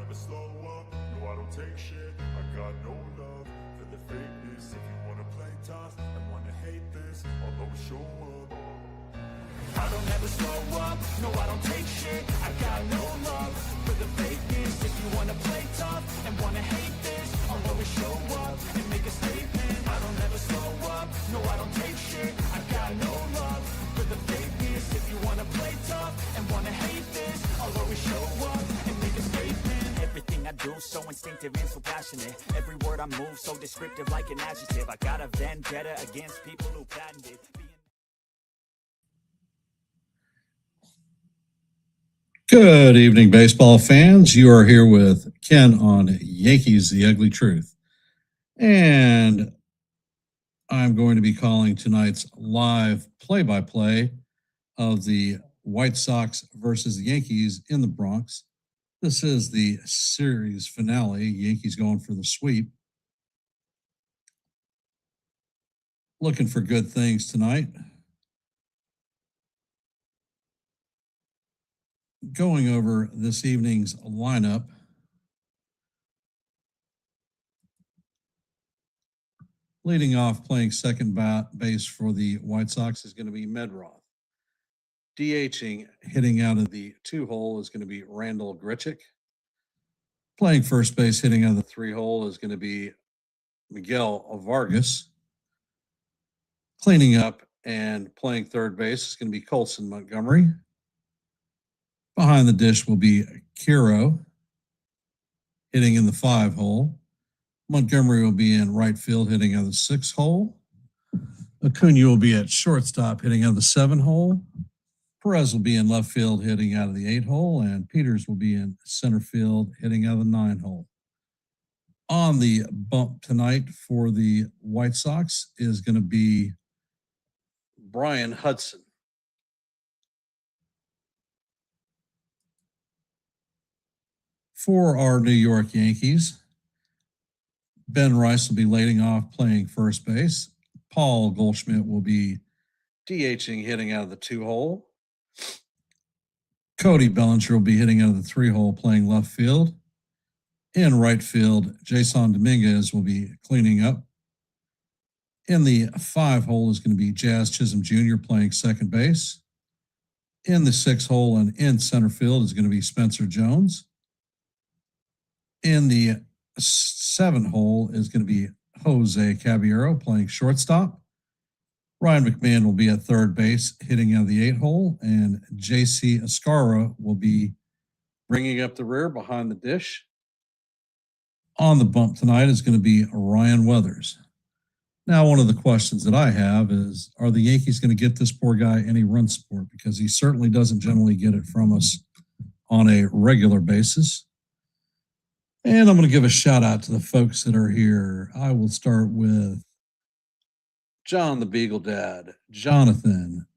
never slow up, no I don't take shit. I got no love for the fakeness. If you wanna play tough and wanna hate this, I'll always show up. I don't ever slow up, no I don't take shit. I got no love for the fakeness. If you wanna play tough and wanna hate this, I'll always show up and make a statement. I don't ever slow up, no I don't take shit. I got no love for the fakeness. If you wanna play tough and wanna hate this, I'll always show up and make a statement. Everything I do so instinctive and so passionate. Every word I move so descriptive like an adjective. I got a vendetta against people who patented Good evening, baseball fans. You are here with Ken on Yankees, The Ugly Truth. And I'm going to be calling tonight's live play-by-play of the White Sox versus the Yankees in the Bronx. This is the series finale. Yankees going for the sweep. Looking for good things tonight. Going over this evening's lineup. Leading off, playing second base for the White Sox is going to be Medroth. DHing, hitting out of the 2-hole is going to be Randall Grichuk. Playing first base, hitting out of the 3-hole is going to be Miguel Vargas. Cleaning up and playing third base is going to be Colson Montgomery. Behind the dish will be Kiro, hitting in the 5-hole. Montgomery will be in right field, hitting out of the 6-hole. Acuna will be at shortstop, hitting out of the 7-hole. Perez will be in left field, hitting out of the 8-hole. And Peters will be in center field, hitting out of the 9-hole. On the bump tonight for the White Sox is going to be Brian Hudson. For our New York Yankees, Ben Rice will be leading off, playing first base. Paul Goldschmidt will be DHing, hitting out of the 2-hole. Cody Bellinger will be hitting out of the 3-hole, playing left field. In right field, Jason Dominguez will be cleaning up. In the 5-hole is going to be Jazz Chisholm Jr. playing second base. In the 6-hole and in center field is going to be Spencer Jones. In the 7-hole is going to be Jose Caballero playing shortstop. Ryan McMahon will be at third base, hitting out of the 8-hole, and J.C. Escarra will be bringing up the rear behind the dish. On the bump tonight is going to be Ryan Weathers. Now, one of the questions that I have is, are the Yankees going to get this poor guy any run support? Because he certainly doesn't generally get it from us on a regular basis. And I'm going to give a shout out to the folks that are here. I will start with John the Beagle Dad, Jonathan,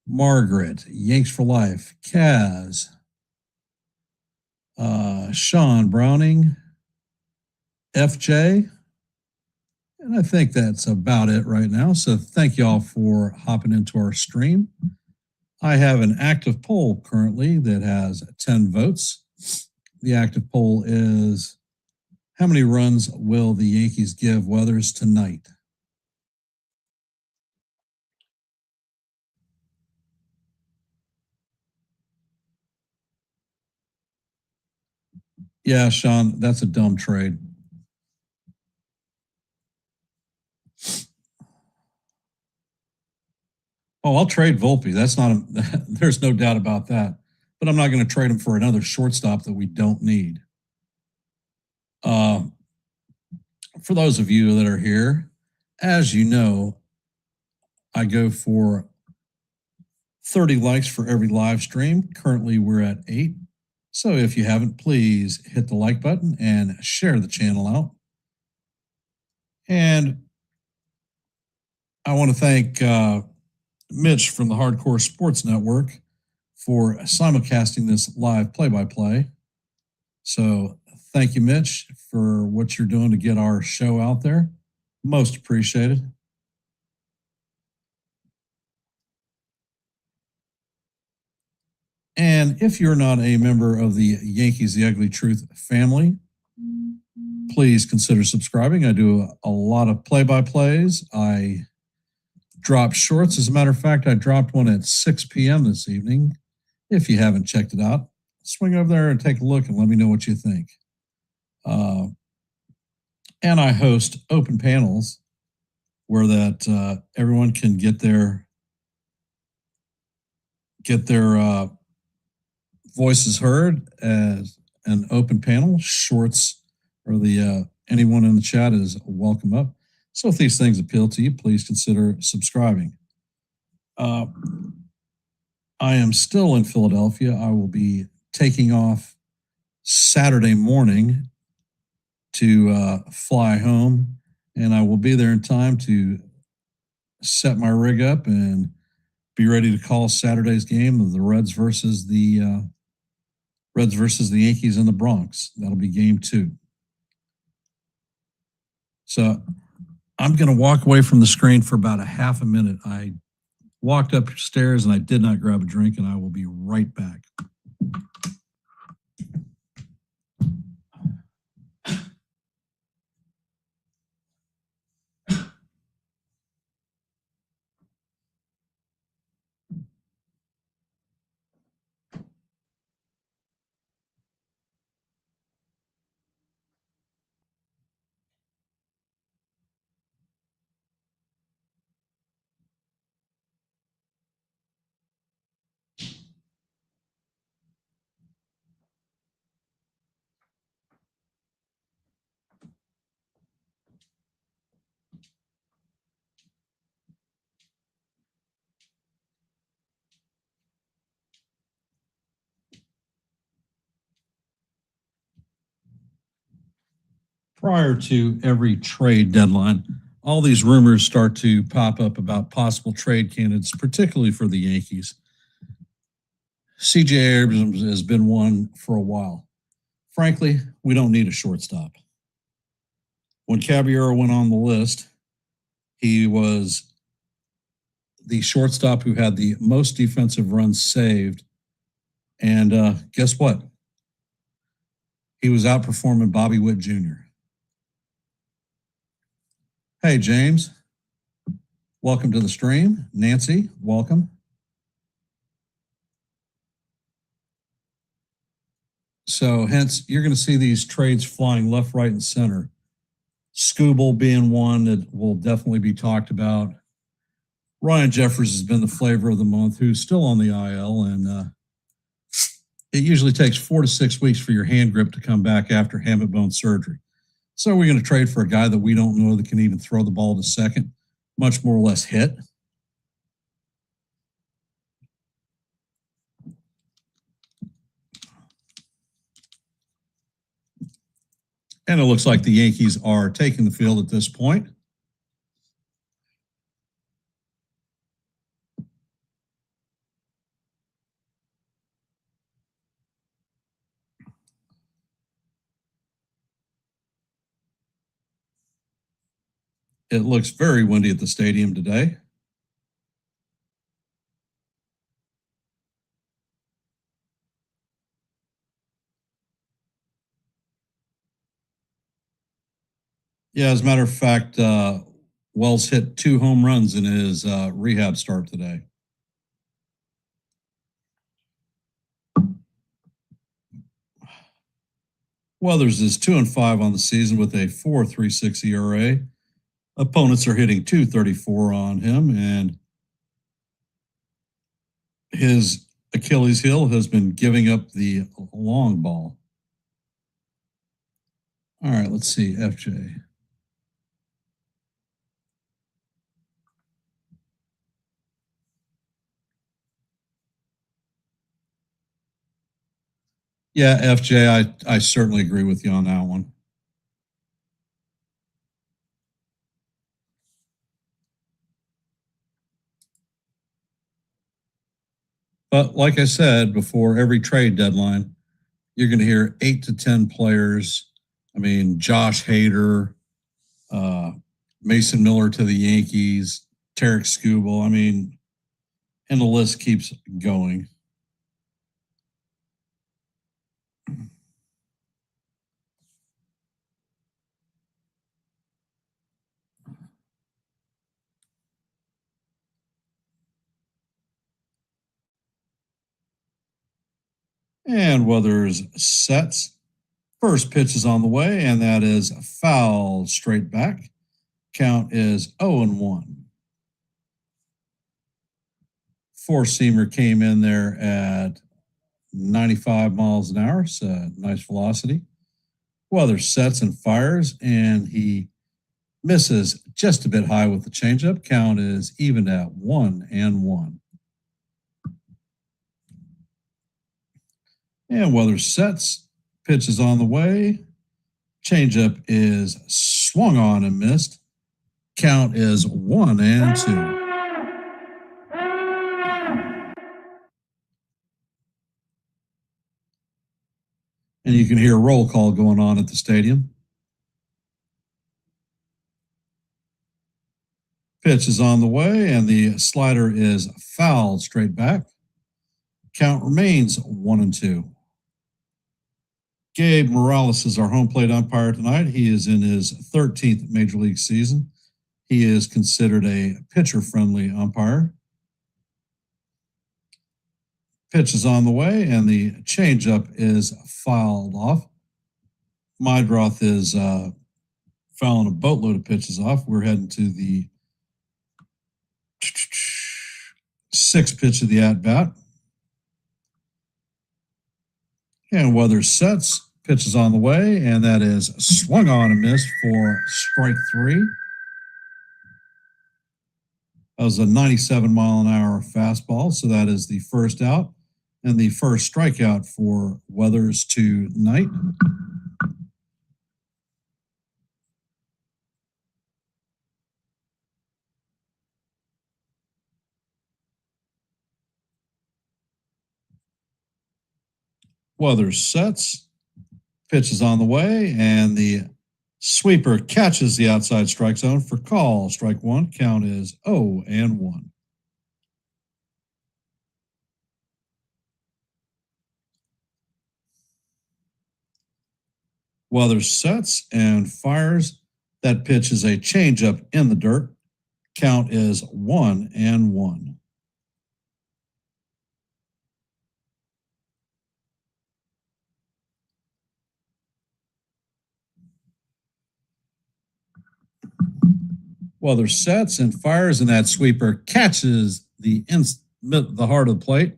Margaret, Yanks for Life, Kaz, Sean Browning, FJ, and I think that's about it right now. So thank you all for hopping into our stream. I have an active poll currently that has 10 votes. The active poll is, how many runs will the Yankees give Weathers tonight? Yeah, Sean, that's a dumb trade. Oh, I'll trade Volpe. That's not there's no doubt about that. But I'm not going to trade him for another shortstop that we don't need. For those of you that are here, as you know, I go for 30 likes for every live stream. Currently, we're at 8. So if you haven't, please hit the like button and share the channel out. And I want to thank Mitch from the Hardcore Sports Network for simulcasting this live play-by-play. So thank you, Mitch, for what you're doing to get our show out there. Most appreciated. And if you're not a member of the Yankees The Ugly Truth family, please consider subscribing. I do a lot of play-by-plays. I drop shorts. As a matter of fact, I dropped one at 6 p.m. this evening. If you haven't checked it out, swing over there and take a look and let me know what you think. And I host open panels where that everyone can get their voices heard as an open panel. Shorts or the anyone in the chat is welcome up. So if these things appeal to you, please consider subscribing. I am still in Philadelphia. I will be taking off Saturday morning to fly home, and I will be there in time to set my rig up and be ready to call Saturday's game of the Reds versus the Yankees in the Bronx. That'll be game 2. So I'm going to walk away from the screen for about a half a minute. I walked upstairs and I did not grab a drink, and I will be right back. Prior to every trade deadline, all these rumors start to pop up about possible trade candidates, particularly for the Yankees. C.J. Abrams has been one for a while. Frankly, we don't need a shortstop. When Caballero went on the list, he was the shortstop who had the most defensive runs saved. And guess what? He was outperforming Bobby Witt Jr. Hey, James. Welcome to the stream. Nancy, welcome. So hence, you're going to see these trades flying left, right, and center. Scooble being one that will definitely be talked about. Ryan Jeffers has been the flavor of the month, who's still on the IL, and it usually takes 4 to 6 weeks for your hand grip to come back after hamate bone surgery. So we're going to trade for a guy that we don't know that can even throw the ball to second, much more or less hit. And it looks like the Yankees are taking the field at this point. It looks very windy at the stadium today. Yeah, as a matter of fact, Wells hit 2 home runs in his rehab start today. Weathers is 2-5 on the season with a 4.36 ERA. Opponents are hitting .234 on him, and his Achilles heel has been giving up the long ball. All right, let's see, FJ. Yeah, FJ, I certainly agree with you on that one. But like I said, before every trade deadline, you're going to hear 8 to 10 players. I mean, Josh Hader, Mason Miller to the Yankees, Tarek Skubal. I mean, and the list keeps going. And Weathers sets. First pitch is on the way, and that is foul straight back. Count is 0-1. Four-seamer came in there at 95 miles an hour, so nice velocity. Weathers sets and fires, and he misses just a bit high with the changeup. Count is even at 1-1. And Weathers sets. Pitch is on the way. Changeup is swung on and missed. Count is 1-2. And you can hear a roll call going on at the stadium. Pitch is on the way, and the slider is fouled straight back. Count remains 1-2. Gabe Morales is our home plate umpire tonight. He is in his 13th Major League season. He is considered a pitcher-friendly umpire. Pitch is on the way, and the changeup is fouled off. Mydroth is fouling a boatload of pitches off. We're heading to the sixth pitch of the at-bat. And Weathers sets. Pitch is on the way, and that is swung on and missed for strike 3. That was a 97-mile-an-hour fastball, so that is the first out and the first strikeout for Weathers tonight. Weathers sets. Pitch is on the way, and the sweeper catches the outside strike zone for call. Strike 1. Count is 0-1. Weathers sets and fires. That pitch is a changeup in the dirt. Count is 1-1. Weathers sets and fires, and that sweeper catches the heart of the plate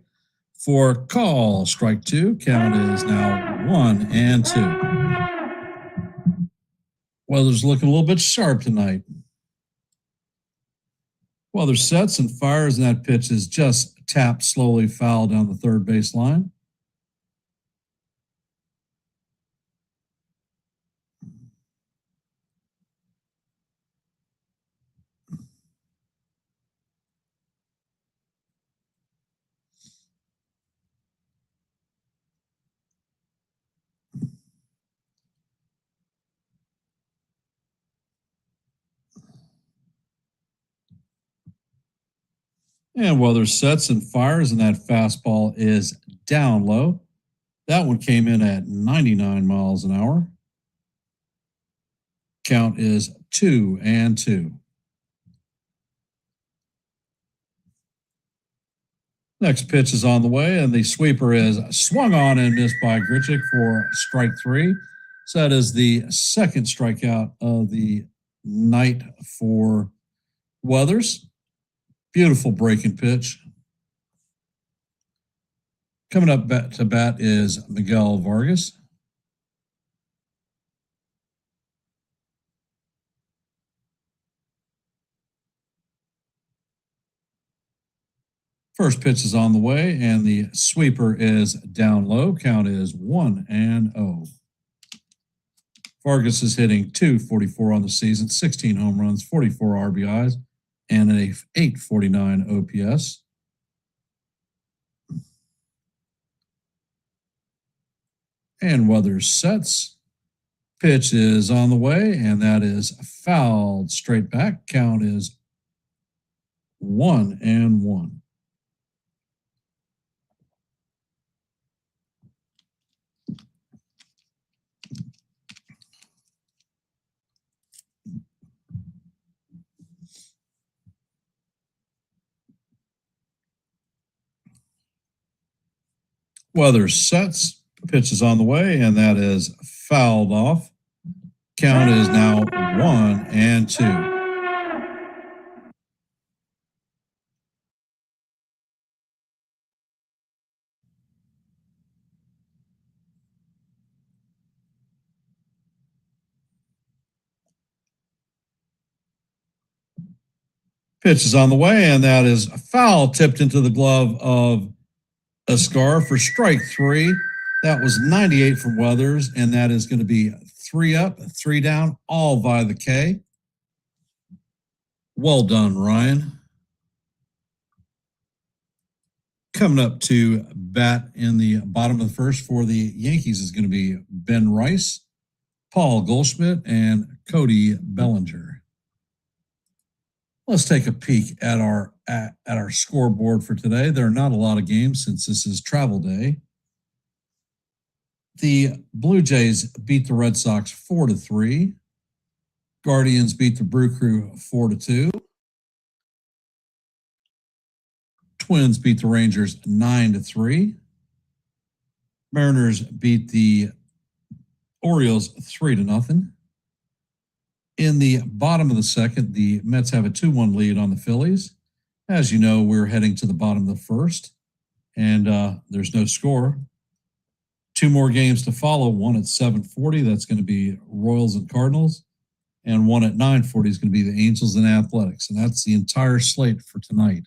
for call. Strike 2. Count is now 1-2. Weathers looking a little bit sharp tonight. Weathers sets and fires, and that pitch is just tapped slowly foul down the third base line. And Weathers sets and fires, and that fastball is down low. That one came in at 99 miles an hour. Count is 2-2. Next pitch is on the way, and the sweeper is swung on and missed by Grichuk for strike 3. So that is the second strikeout of the night for Weathers. Beautiful breaking pitch. Coming up to bat is Miguel Vargas. First pitch is on the way, and the sweeper is down low. Count is 1-0. Vargas is hitting .244 on the season, 16 home runs, 44 RBIs, and an 849 OPS. And Weathers sets. Pitch is on the way, and that is fouled straight back. Count is 1-1. Weather sets. Pitch is on the way, and that is fouled off. Count is now 1-2. Pitch is on the way, and that is a foul tipped into the glove of Ascar for strike 3. That was 98 from Weathers, and that is going to be 3 up, 3 down, all via the K. Well done, Ryan. Coming up to bat in the bottom of the first for the Yankees is going to be Ben Rice, Paul Goldschmidt, and Cody Bellinger. Let's take a peek at our scoreboard for today. There are not a lot of games since this is travel day. The Blue Jays beat the Red Sox 4-3. Guardians beat the Brew Crew 4-2. Twins beat the Rangers 9-3. Mariners beat the Orioles 3-0. In the bottom of the second, the Mets have a 2-1 lead on the Phillies. As you know, we're heading to the bottom of the first, and there's no score. 2 more games to follow. One at 7:40. That's going to be Royals and Cardinals. And one at 9:40 is going to be the Angels and Athletics. And that's the entire slate for tonight.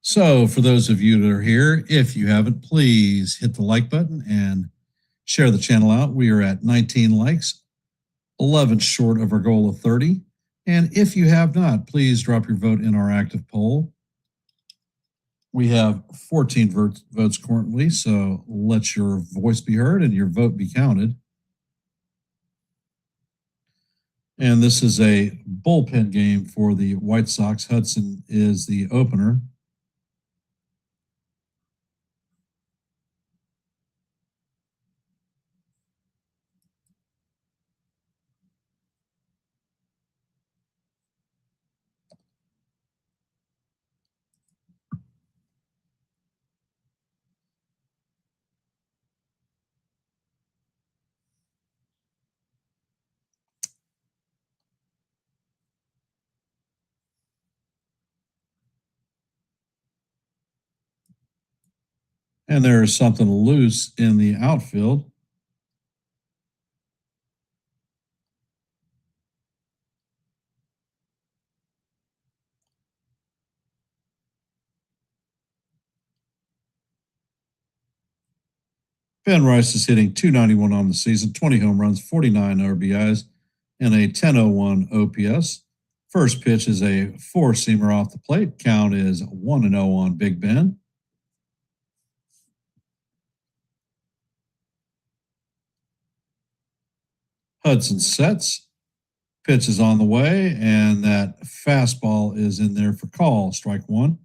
So for those of you that are here, if you haven't, please hit the like button and share the channel out. We are at 19 likes, 11 short of our goal of 30. And if you have not, please drop your vote in our active poll. We have 14 votes currently, so let your voice be heard and your vote be counted. And this is a bullpen game for the White Sox. Hudson is the opener. And there is something loose in the outfield. Ben Rice is hitting .291 on the season, 20 home runs, 49 RBIs, and a 10.01 OPS. First pitch is a 4-seamer off the plate. Count is 1-0 on Big Ben. Hudson sets. Pitch is on the way, and that fastball is in there for call, strike 1.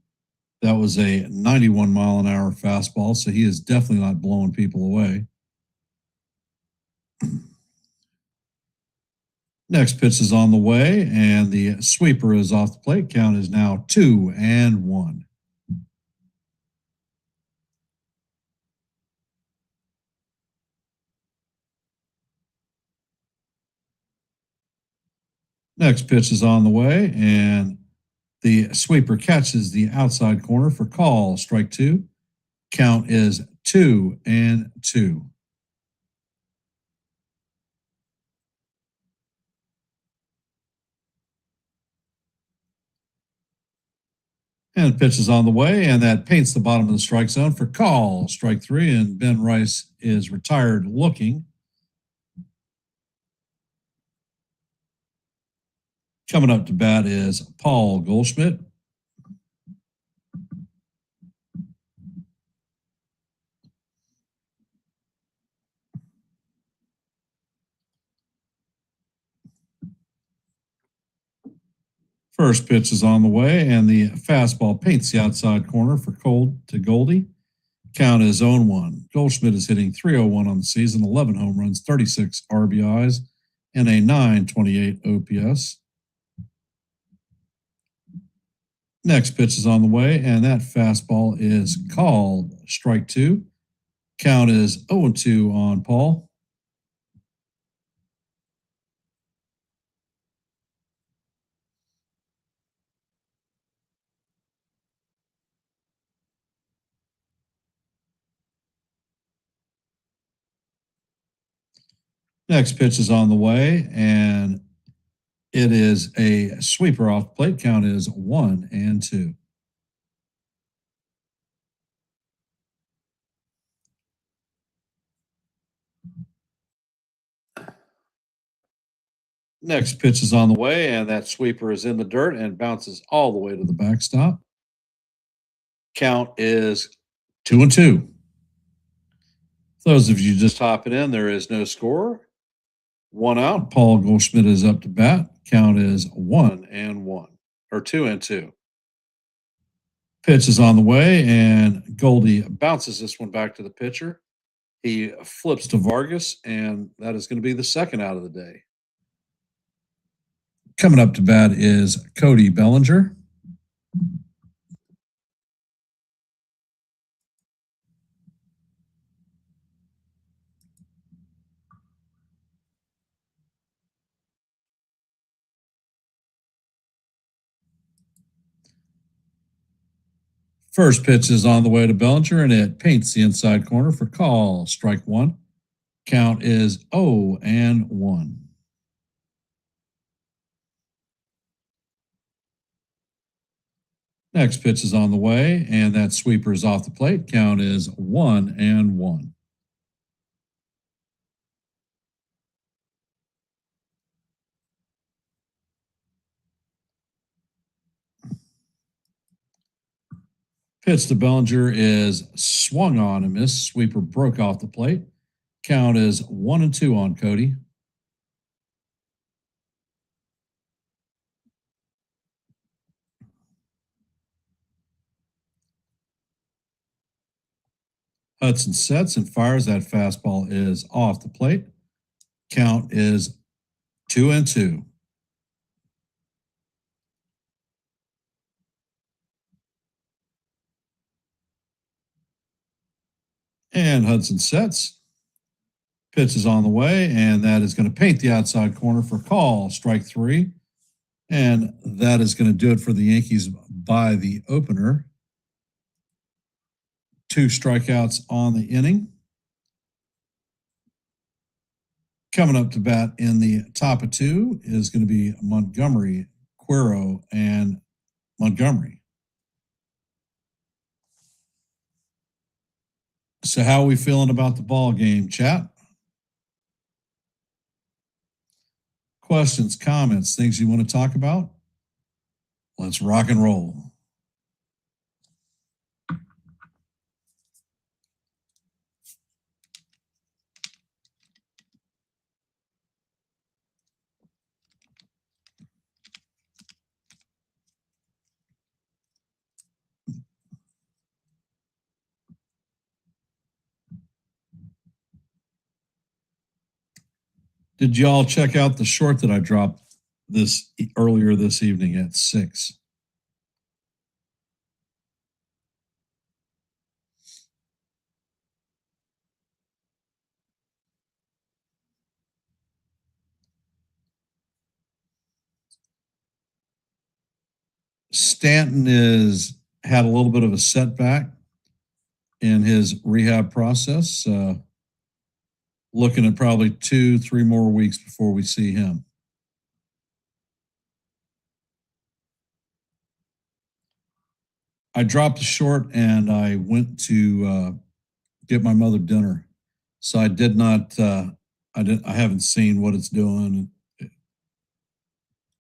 That was a 91-mile-an-hour fastball, so he is definitely not blowing people away. Next pitch is on the way, and the sweeper is off the plate. Count is now 2-1. Next pitch is on the way, and the sweeper catches the outside corner for call, strike 2. Count is 2-2. And pitch is on the way, and that paints the bottom of the strike zone for call, strike 3, and Ben Rice is retired looking. Coming up to bat is Paul Goldschmidt. First pitch is on the way, and the fastball paints the outside corner for cold to Goldie. Count is 0-1. Goldschmidt is hitting .301 on the season, 11 home runs, 36 RBIs, and a .928 OPS. Next pitch is on the way, and that fastball is called strike two. Count is 0-2 on Paul. Next pitch is on the way, and it is a sweeper off the plate. Count is 1-2. Next pitch is on the way, and that sweeper is in the dirt and bounces all the way to the backstop. Count is 2-2. Those of you just hopping in, there is no score. One out. Paul Goldschmidt is up to bat. Count is 1-1 or 2-2. Pitch is on the way, and Goldie bounces this one back to the pitcher. He flips to Vargas, and that is going to be the second out of the day. Coming up to bat is Cody Bellinger. First pitch is on the way to Bellinger, and it paints the inside corner for call. Strike one. Count is 0-1. Next pitch is on the way, and that sweeper is off the plate. Count is 1-1. Pitch to Bellinger is swung on and missed. Sweeper broke off the plate. Count is 1-2 on Cody. Hudson sets and fires. That fastball is off the plate. Count is 2-2. And Hudson sets. Pitch is on the way, and that is going to paint the outside corner for call. Strike three. And that is going to do it for the Yankees by the opener. 2 strikeouts on the inning. Coming up to bat in the top of 2 is going to be Montgomery, Quero, and Montgomery. So how are we feeling about the ball game, chat? Questions, comments, things you want to talk about? Let's rock and roll. Did y'all check out the short that I dropped earlier this evening at 6? Stanton had a little bit of a setback in his rehab process. Looking at probably 2-3 more weeks before we see him. I dropped a short and I went to get my mother dinner. So I did not, I haven't seen what it's doing.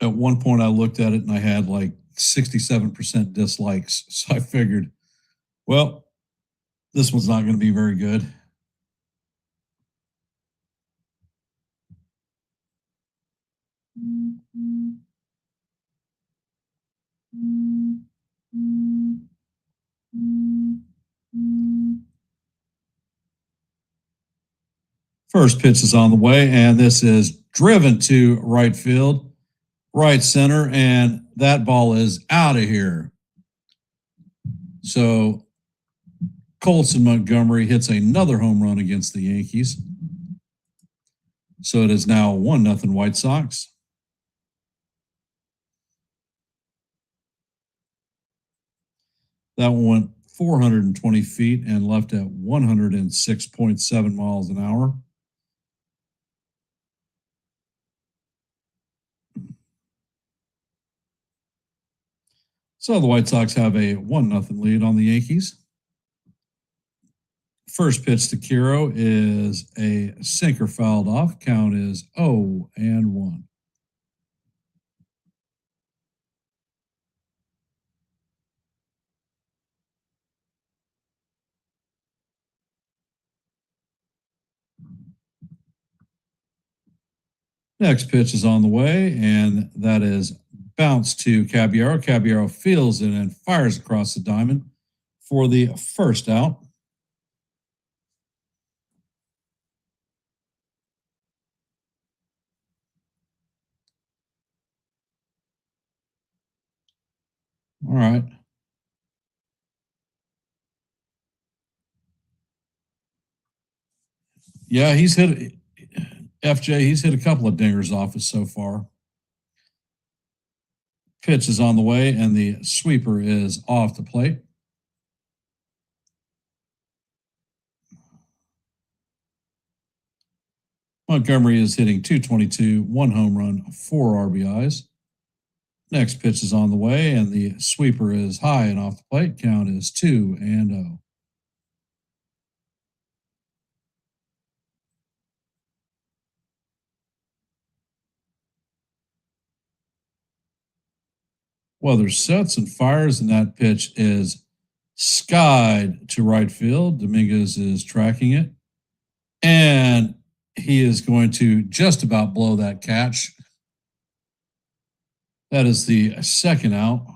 At one point I looked at it and I had like 67% dislikes. So I figured, well, this one's not going to be very good. First pitch is on the way, and this is driven to right field, right center, and that ball is out of here. So Colson Montgomery hits another home run against the Yankees. So it is now 1-0 White Sox. That one went 420 feet and left at 106.7 miles an hour. So the White Sox have a 1-0 lead on the Yankees. First pitch to Kiro is a sinker fouled off. Count is 0-1. Next pitch is on the way, and that is bounce to Caballero. Caballero fields it and fires across the diamond for the first out. All right. Yeah, he's hit FJ. He's hit a couple of dingers off us so far. Pitch is on the way, and the sweeper is off the plate. Montgomery is hitting .222, 1 home run, 4 RBIs. Next pitch is on the way, and the sweeper is high and off the plate. Count is 2-0. Weather sets and fires, and that pitch is skied to right field. Dominguez is tracking it, and he is going to just about blow that catch. That is the second out.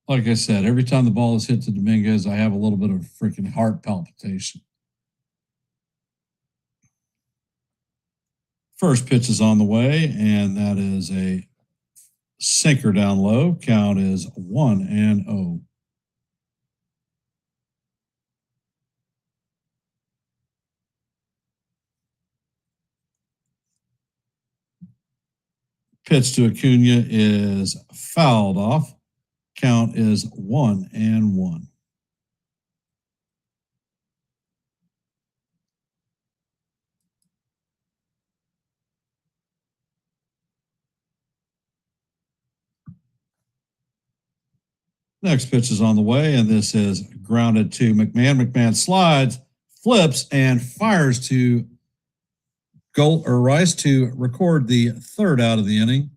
Like I said, every time the ball is hit to Dominguez, I have a little bit of freaking heart palpitation. First pitch is on the way, and that is a sinker down low. Count is 1-0. Pitch to Acuna is fouled off. Count is 1-1. Next pitch is on the way, and this is grounded to McMahon. McMahon slides, flips, and fires to Rice to record the third out of the inning,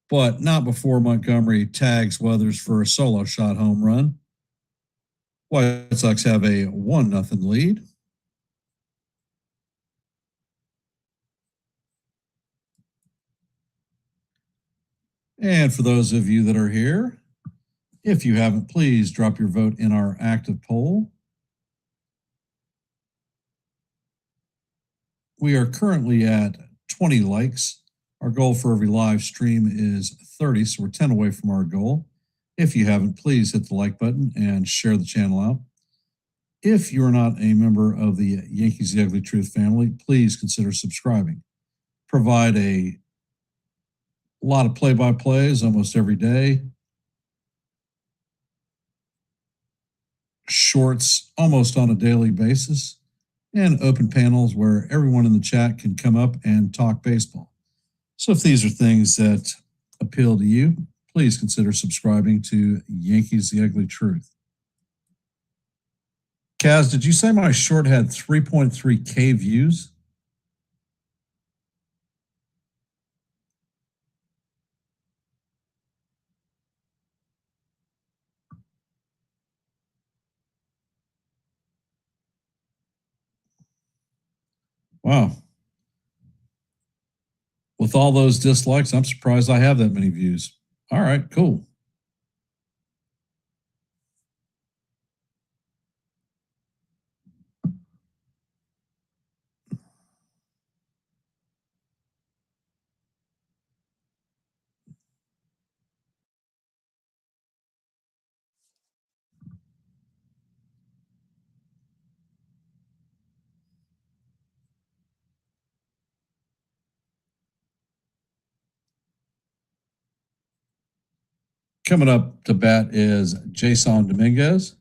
but not before Montgomery tags Weathers for a solo shot home run. White Sox have a 1-0 lead. And for those of you that are here, if you haven't, please drop your vote in our active poll. We are currently at 20 likes. Our goal for every live stream is 30, so we're 10 away from our goal. If you haven't, please hit the like button and share the channel out. If you're not a member of the Yankees The Ugly Truth family, please consider subscribing. Provide a lot of play-by-plays almost every day. Shorts almost on a daily basis. And open panels where everyone in the chat can come up and talk baseball. So if these are things that appeal to you, please consider subscribing to Yankees The Ugly Truth. Kaz, did you say my short had 3.3K views? Wow. With all those dislikes, I'm surprised I have that many views. All right, cool. Coming up to bat is Jason Dominguez.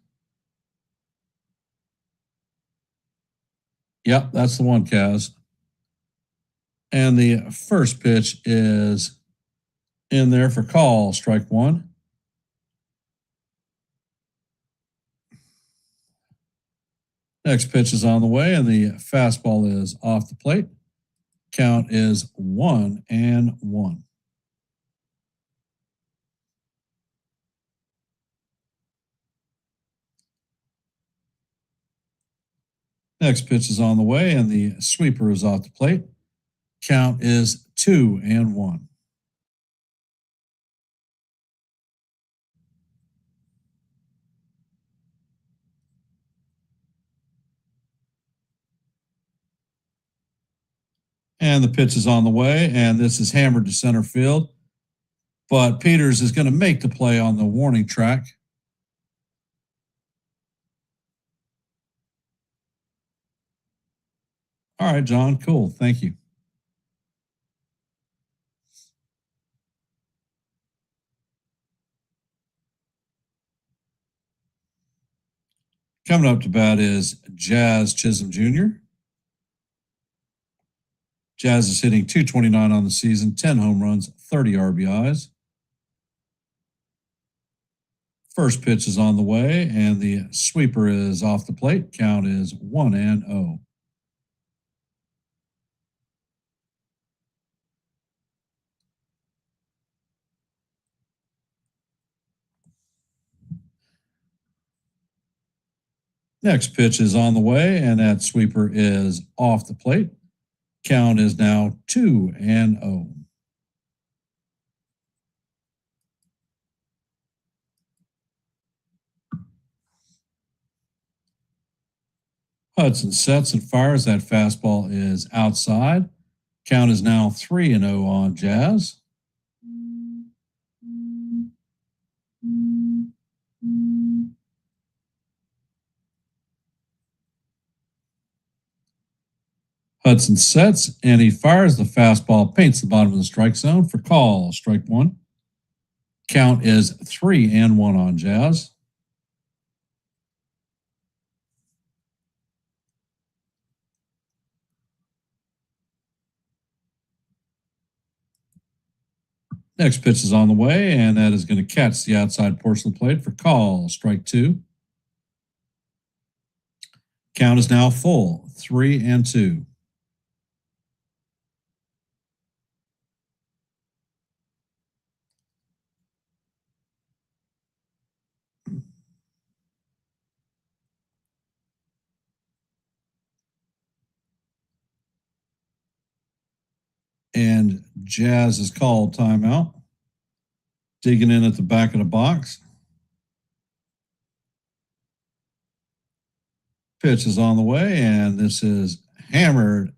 Yep, that's the one, Kaz. And the first pitch is in there for call, strike one. Next pitch is on the way, and the fastball is off the plate. Count is 1-1. Next pitch is on the way, and the sweeper is off the plate. Count is 2-1. And the pitch is on the way, and this is hammered to center field. But Peters is going to make the play on the warning track. All right, John, cool. Thank you. Coming up to bat is Jazz Chisholm Jr. Jazz is hitting .229 on the season, 10 home runs, 30 RBIs. First pitch is on the way, and the sweeper is off the plate. Count is 1-0. Next pitch is on the way, and that sweeper is off the plate. Count is now 2-0. Hudson sets and fires. That fastball is outside. Count is now 3-0 on Jazz. Hudson sets and he fires. The fastball paints the bottom of the strike zone for call, strike one. Count is 3-1 on Jazz. Next pitch is on the way, and that is going to catch the outside portion of the plate for call, strike two. Count is now full, 3-2. And Jazz is called timeout. Digging in at the back of the box. Pitch is on the way, and this is hammered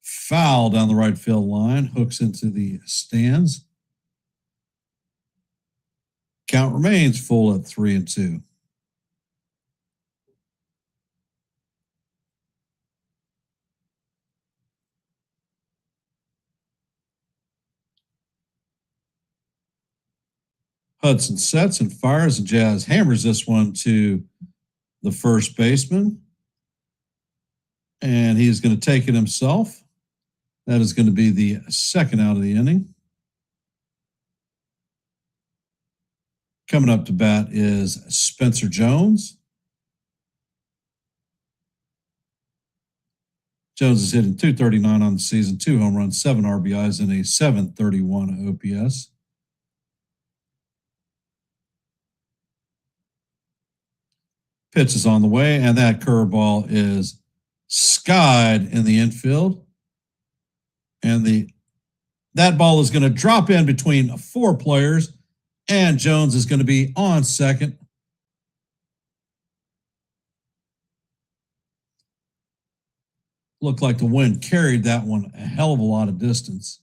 foul down the right field line, hooks into the stands. Count remains full at 3-2. Hudson sets and fires, and Jazz hammers this one to the first baseman. And he's going to take it himself. That is going to be the second out of the inning. Coming up to bat is Spencer Jones. Jones is hitting .239 on the season, 2 home runs, 7 RBIs, and a .731 OPS. Pitch is on the way, and that curveball is skied in the infield. And that ball is going to drop in between 4 players, and Jones is going to be on second. Looked like the wind carried that one a hell of a lot of distance.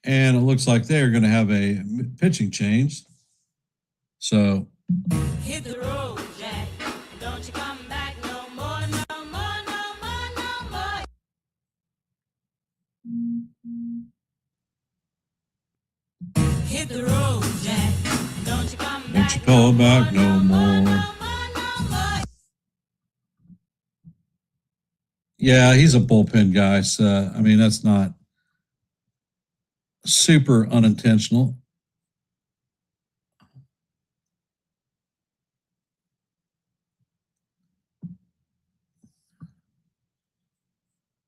And it looks like they're going to have a pitching change. So hit the road, Jack. Don't you come back no more, no more, no more, no more. Hit the road, Jack. Don't you come back. Don't you come back no more. Yeah, he's a bullpen guy. So, I mean, that's not super unintentional.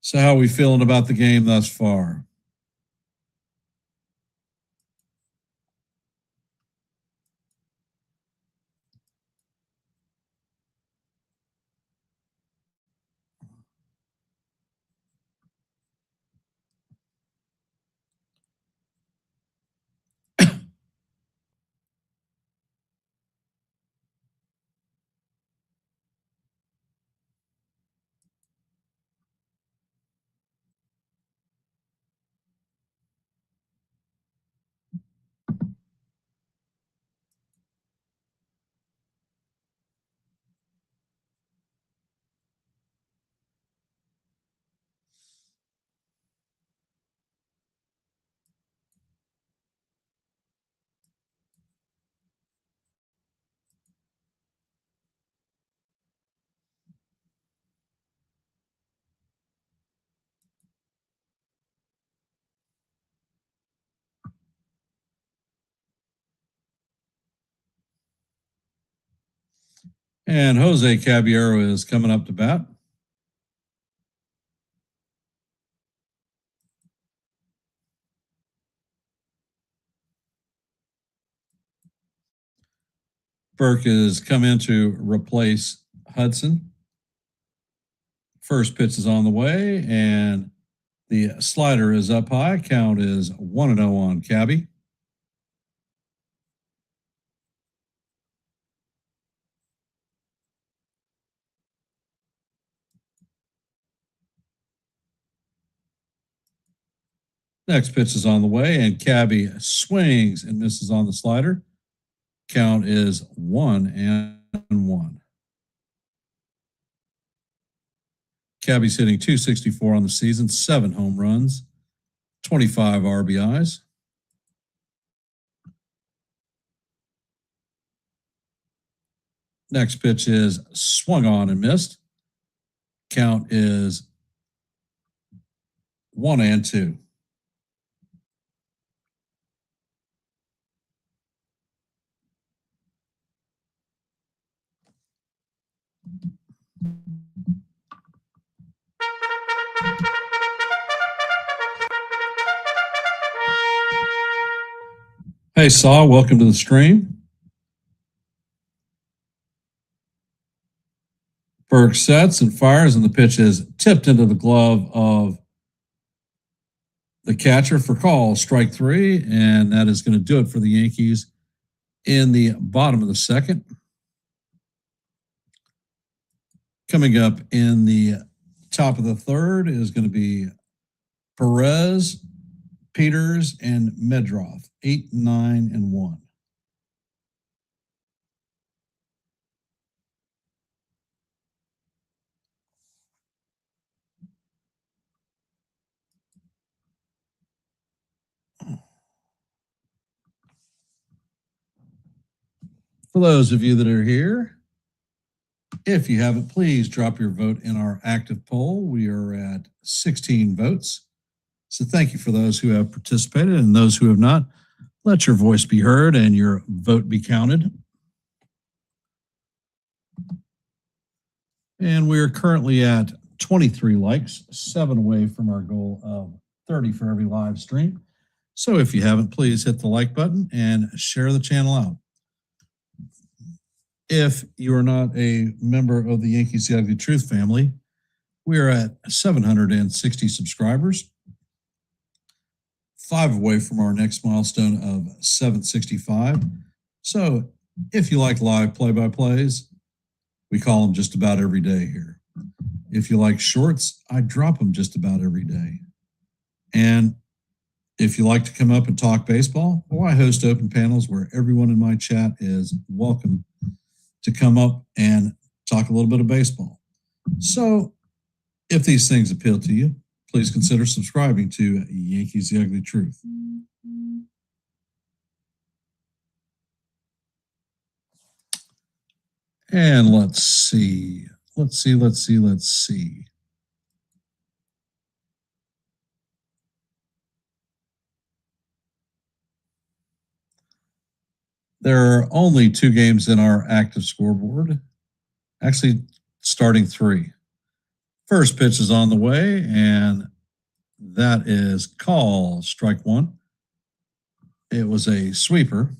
So, how are we feeling about the game thus far? And Jose Caballero is coming up to bat. Burke has come in to replace Hudson. First pitch is on the way, and the slider is up high. Count is 1-0 on Cabby. Next pitch is on the way, and Cabby swings and misses on the slider. Count is 1-1. Cabby's hitting .264 on the season, 7 home runs, 25 RBIs. Next pitch is swung on and missed. Count is 1-2. Hey, Saw, welcome to the stream. Burke sets and fires, and the pitch is tipped into the glove of the catcher for call, strike 3, and that is going to do it for the Yankees in the bottom of the second. Coming up in the top of the third is going to be Perez, Peters, and Medroff, 8, 9, and 1. For those of you that are here, if you haven't, please drop your vote in our active poll. We are at 16 votes. So thank you for those who have participated, and those who have not. Let your voice be heard and your vote be counted. And we are currently at 23 likes, 7 away from our goal of 30 for every live stream. So if you haven't, please hit the like button and share the channel out. If you are not a member of the Yankees The Ugly Truth family, we are at 760 subscribers, 5 away from our next milestone of 765. So if you like live play-by-plays, we call them just about every day here. If you like shorts, I drop them just about every day. And If you like to come up and talk baseball, well, I host open panels where everyone in my chat is welcome to come up and talk a little bit of baseball. So if these things appeal to you, please consider subscribing to Yankees The Ugly Truth. And let's see. There are only 2 games in our active scoreboard. Actually, starting 3. First pitch is on the way, and that is call, strike 1. It was a sweeper.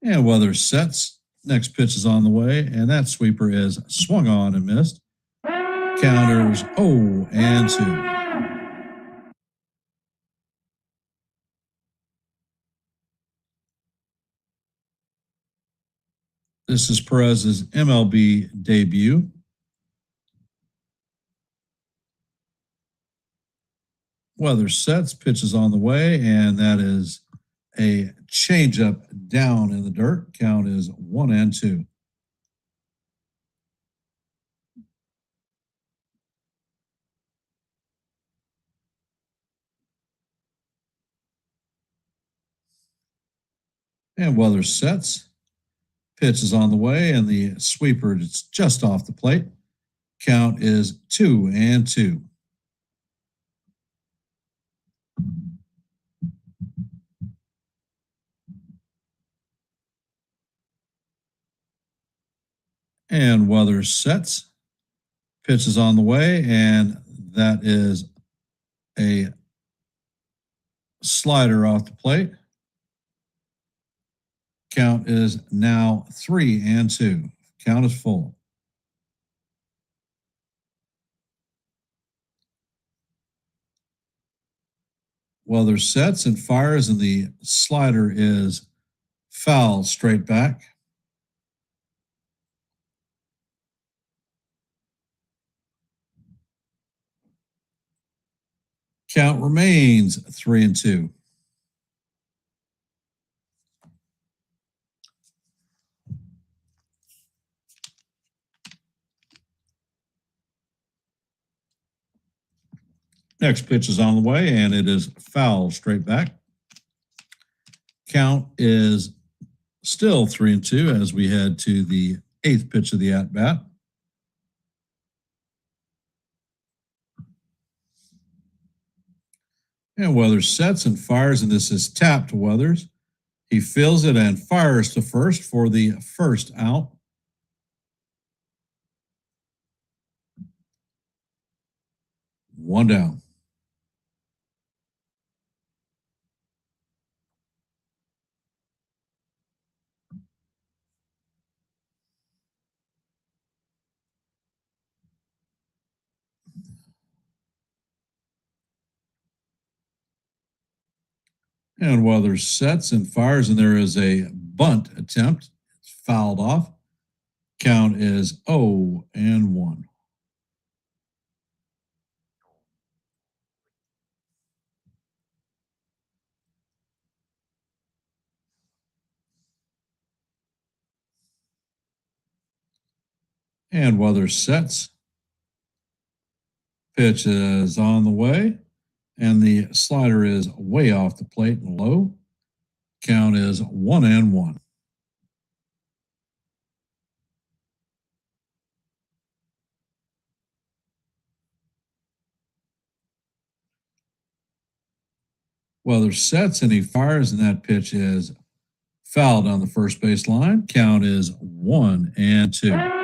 And Weathers sets. Next pitch is on the way, and that sweeper is swung on and missed. Counters 0-2. This is Perez's MLB debut. Weathers sets, pitches on the way, and that is a changeup down in the dirt. Count is 1-2. And Weathers sets, pitch is on the way, and the sweeper is just off the plate. Count is 2-2. And Weathers sets, pitch is on the way, and that is a slider off the plate. Count is now 3-2. Count is full. Weathers sets and fires, and the slider is foul straight back. Count remains 3-2. Next pitch is on the way, and it is foul straight back. Count is still 3-2 as we head to the 8th pitch of the at-bat. And Weathers sets and fires, and this is tapped to Weathers. He feels it and fires to first for the first out. One down. And Weathers sets and fires, and there is a bunt attempt. It's fouled off. Count is 0-1. And Weathers sets. Pitch is on the way, and the slider is way off the plate and low. Count is 1-1. Weathers sets, and he fires, and that pitch is fouled on the first base line. Count is 1-2.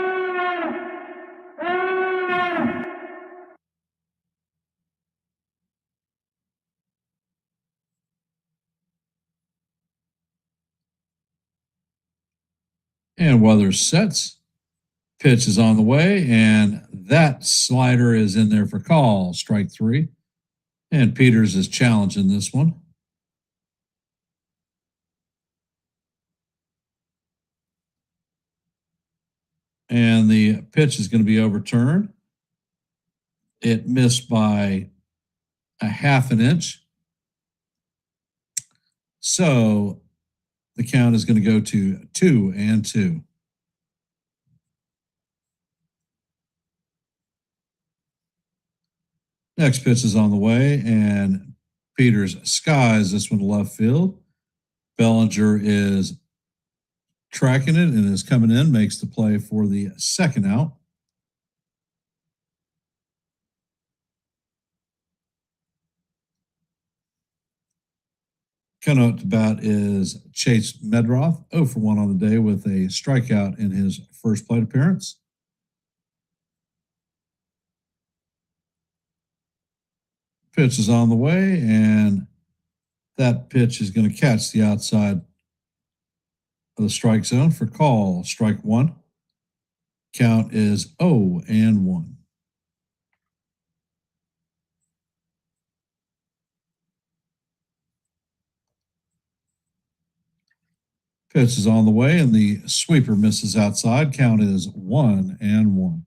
And Weathers sets. Pitch is on the way, and that slider is in there for call, strike 3. And Peters is challenging this one. And the pitch is going to be overturned. It missed by a half an inch. So the count is going to go to 2-2. Next pitch is on the way, and Peters skies this one to left field. Bellinger is tracking it and is coming in, makes the play for the second out. Coming up to bat is Chase Medroth, 0 for 1 on the day with a strikeout in his first plate appearance. Pitch is on the way, and that pitch is going to catch the outside of the strike zone for call. Strike one. Count is 0-1. Pitch is on the way, and the sweeper misses outside. Count is 1-1.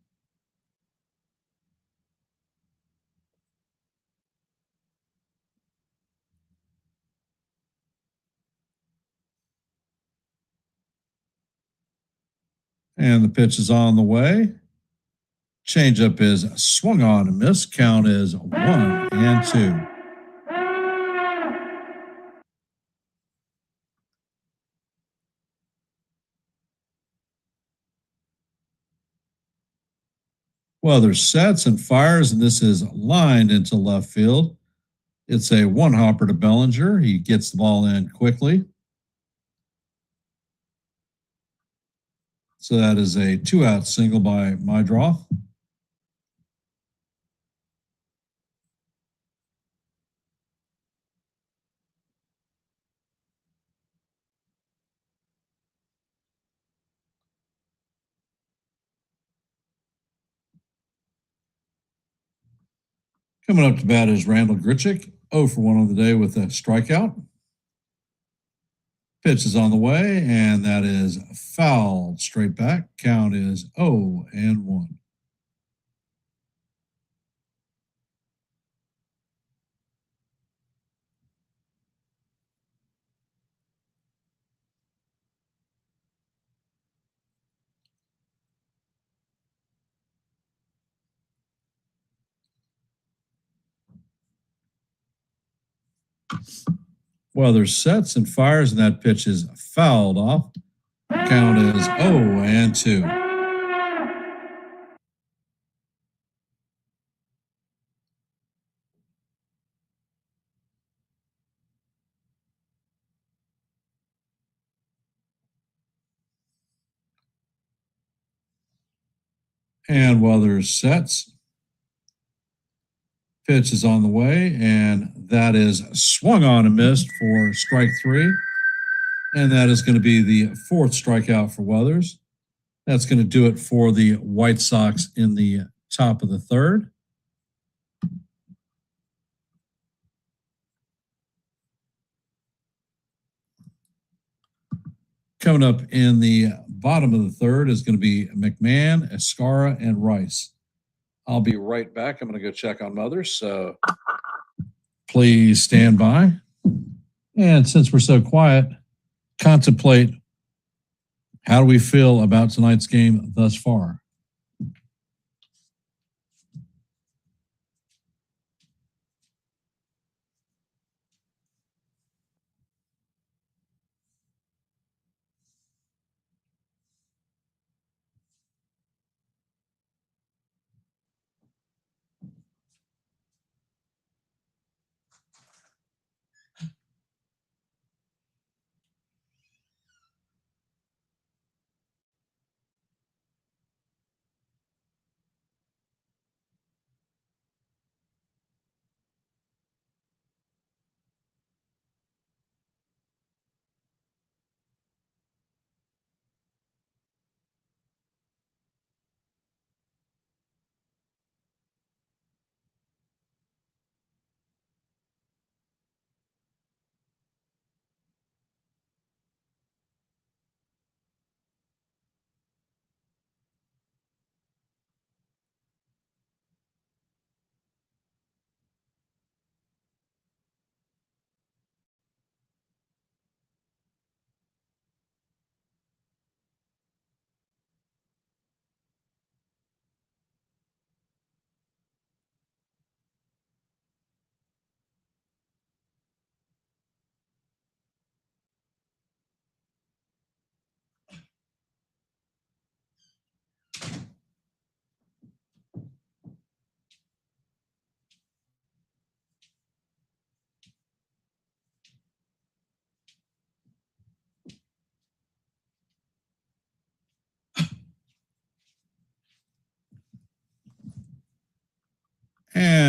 And the pitch is on the way. Changeup is swung on and missed. Count is 1-2. Weathers sets and fires, and this is lined into left field. It's a one hopper to Bellinger. He gets the ball in quickly. So that is a 2-out single by Medroth. Coming up to bat is Randall Grichuk, 0 for 1 on the day with a strikeout. Pitch is on the way, and that is fouled straight back. Count is 0-1. Weathers sets and fires, and that pitch is fouled off. Count is 0-2. And Weathers sets. Pitch is on the way, and that is swung on and missed for strike three. And that is going to be the fourth strikeout for Weathers. That's going to do it for the White Sox in the top of the third. Coming up in the bottom of the third is going to be McMahon, Escara, and Rice. I'll be right back. I'm going to go check on Mothers, so please stand by. And since we're so quiet, contemplate, how do we feel about tonight's game thus far?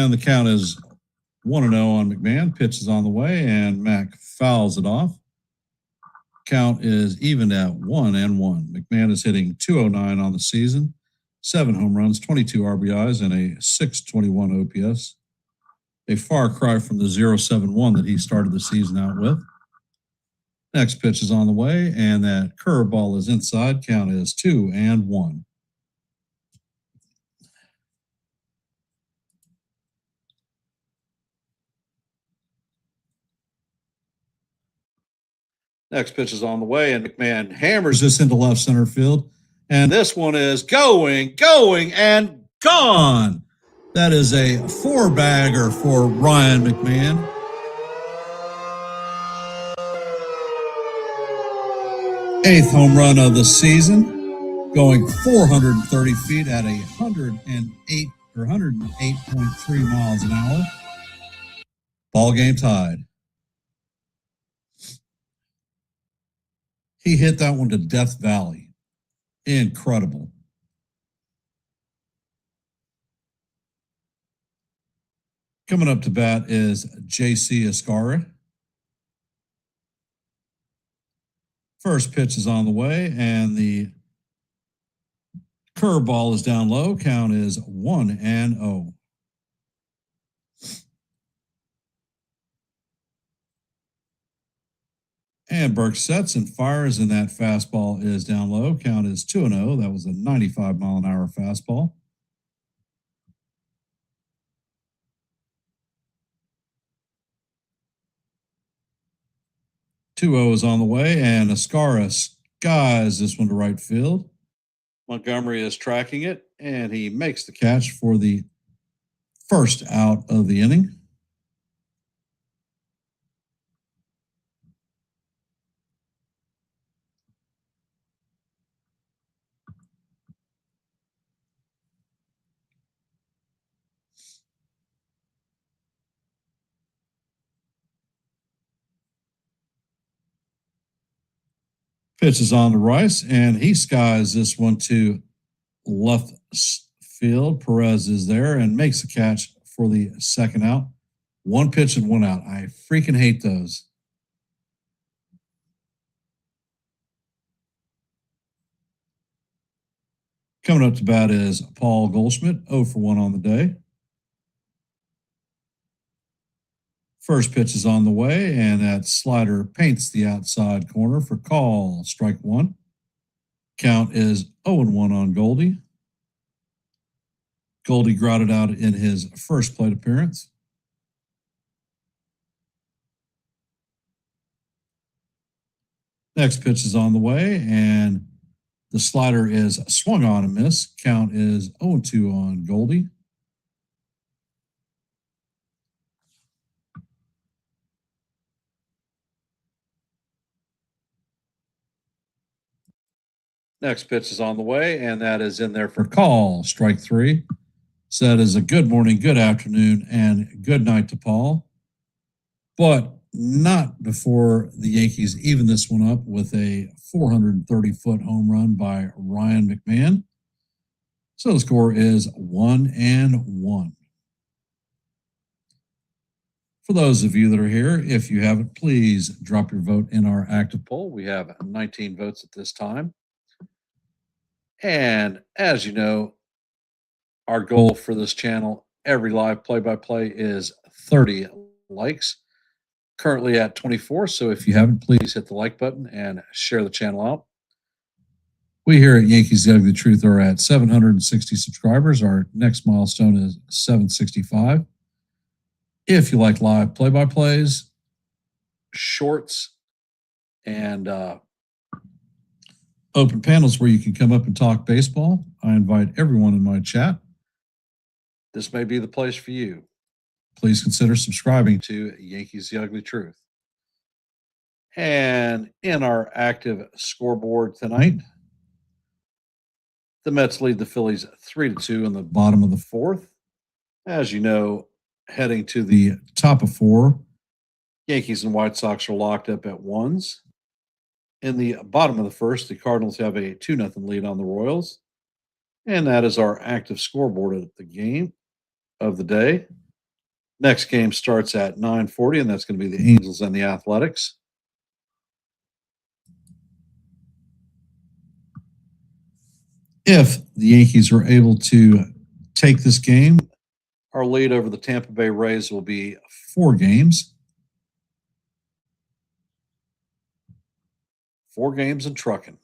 And the count is 1-0 on McMahon. Pitch is on the way, and Mac fouls it off. Count is even at 1-1. McMahon is hitting .209 on the season, 7 home runs, 22 RBIs, and a .621 OPS. A far cry from the .071 that he started the season out with. Next pitch is on the way, and that curveball is inside. Count is 2-1. Next pitch is on the way, and McMahon hammers this into left center field. And this one is going, and gone. That is a 4-bagger for Ryan McMahon. Eighth home run of the season, going 430 feet at 108.3 miles an hour. Ball game tied. He hit that one to Death Valley. Incredible. Coming up to bat is J.C. Escara. First pitch is on the way, and the curveball is down low. Count is 1-0. And Burke sets and fires, and that fastball is down low. Count is 2-0. That was a 95-mile-an-hour fastball. Two-0 is on the way, and Escara skies this one to right field. Montgomery is tracking it, and he makes the catch for the first out of the inning. Pitch is on to Rice, and he skies this one to left field. Perez is there and makes the catch for the second out. One pitch and one out. I freaking hate those. Coming up to bat is Paul Goldschmidt, 0 for 1 on the day. First pitch is on the way, and that slider paints the outside corner for call. Strike one. Count is 0-1 on Goldie. Goldie grounded out in his first plate appearance. Next pitch is on the way, and the slider is swung on and missed. Count is 0-2 on Goldie. Next pitch is on the way, and that is in there for call. Strike three. So that is a good morning, good afternoon, and good night to Paul. But not before the Yankees even this one up with a 430-foot home run by Ryan McMahon. So the score is 1-1. For those of you that are here, if you haven't, please drop your vote in our active poll. We have 19 votes at this time. And as you know, our goal for this channel, every live play-by-play, is 30 likes. Currently at 24, so if you haven't, please hit the like button and share the channel out. We here at Yankees The Ugly Truth are at 760 subscribers. Our next milestone is 765. If you like live play-by-plays, shorts, and open panels where you can come up and talk baseball, I invite everyone in my chat. This may be the place for you. Please consider subscribing to Yankees The Ugly Truth. And in our active scoreboard tonight, the Mets lead the Phillies 3-2 in the bottom of the fourth. As you know, heading to the top of four, Yankees and White Sox are locked up at ones. In the bottom of the first, the Cardinals have a 2-0 lead on the Royals. And that is our active scoreboard of the game of the day. Next game starts at 9:40, and that's going to be the Angels and the Athletics. If the Yankees are able to take this game, our lead over the Tampa Bay Rays will be 4 games. 4 games in trucking.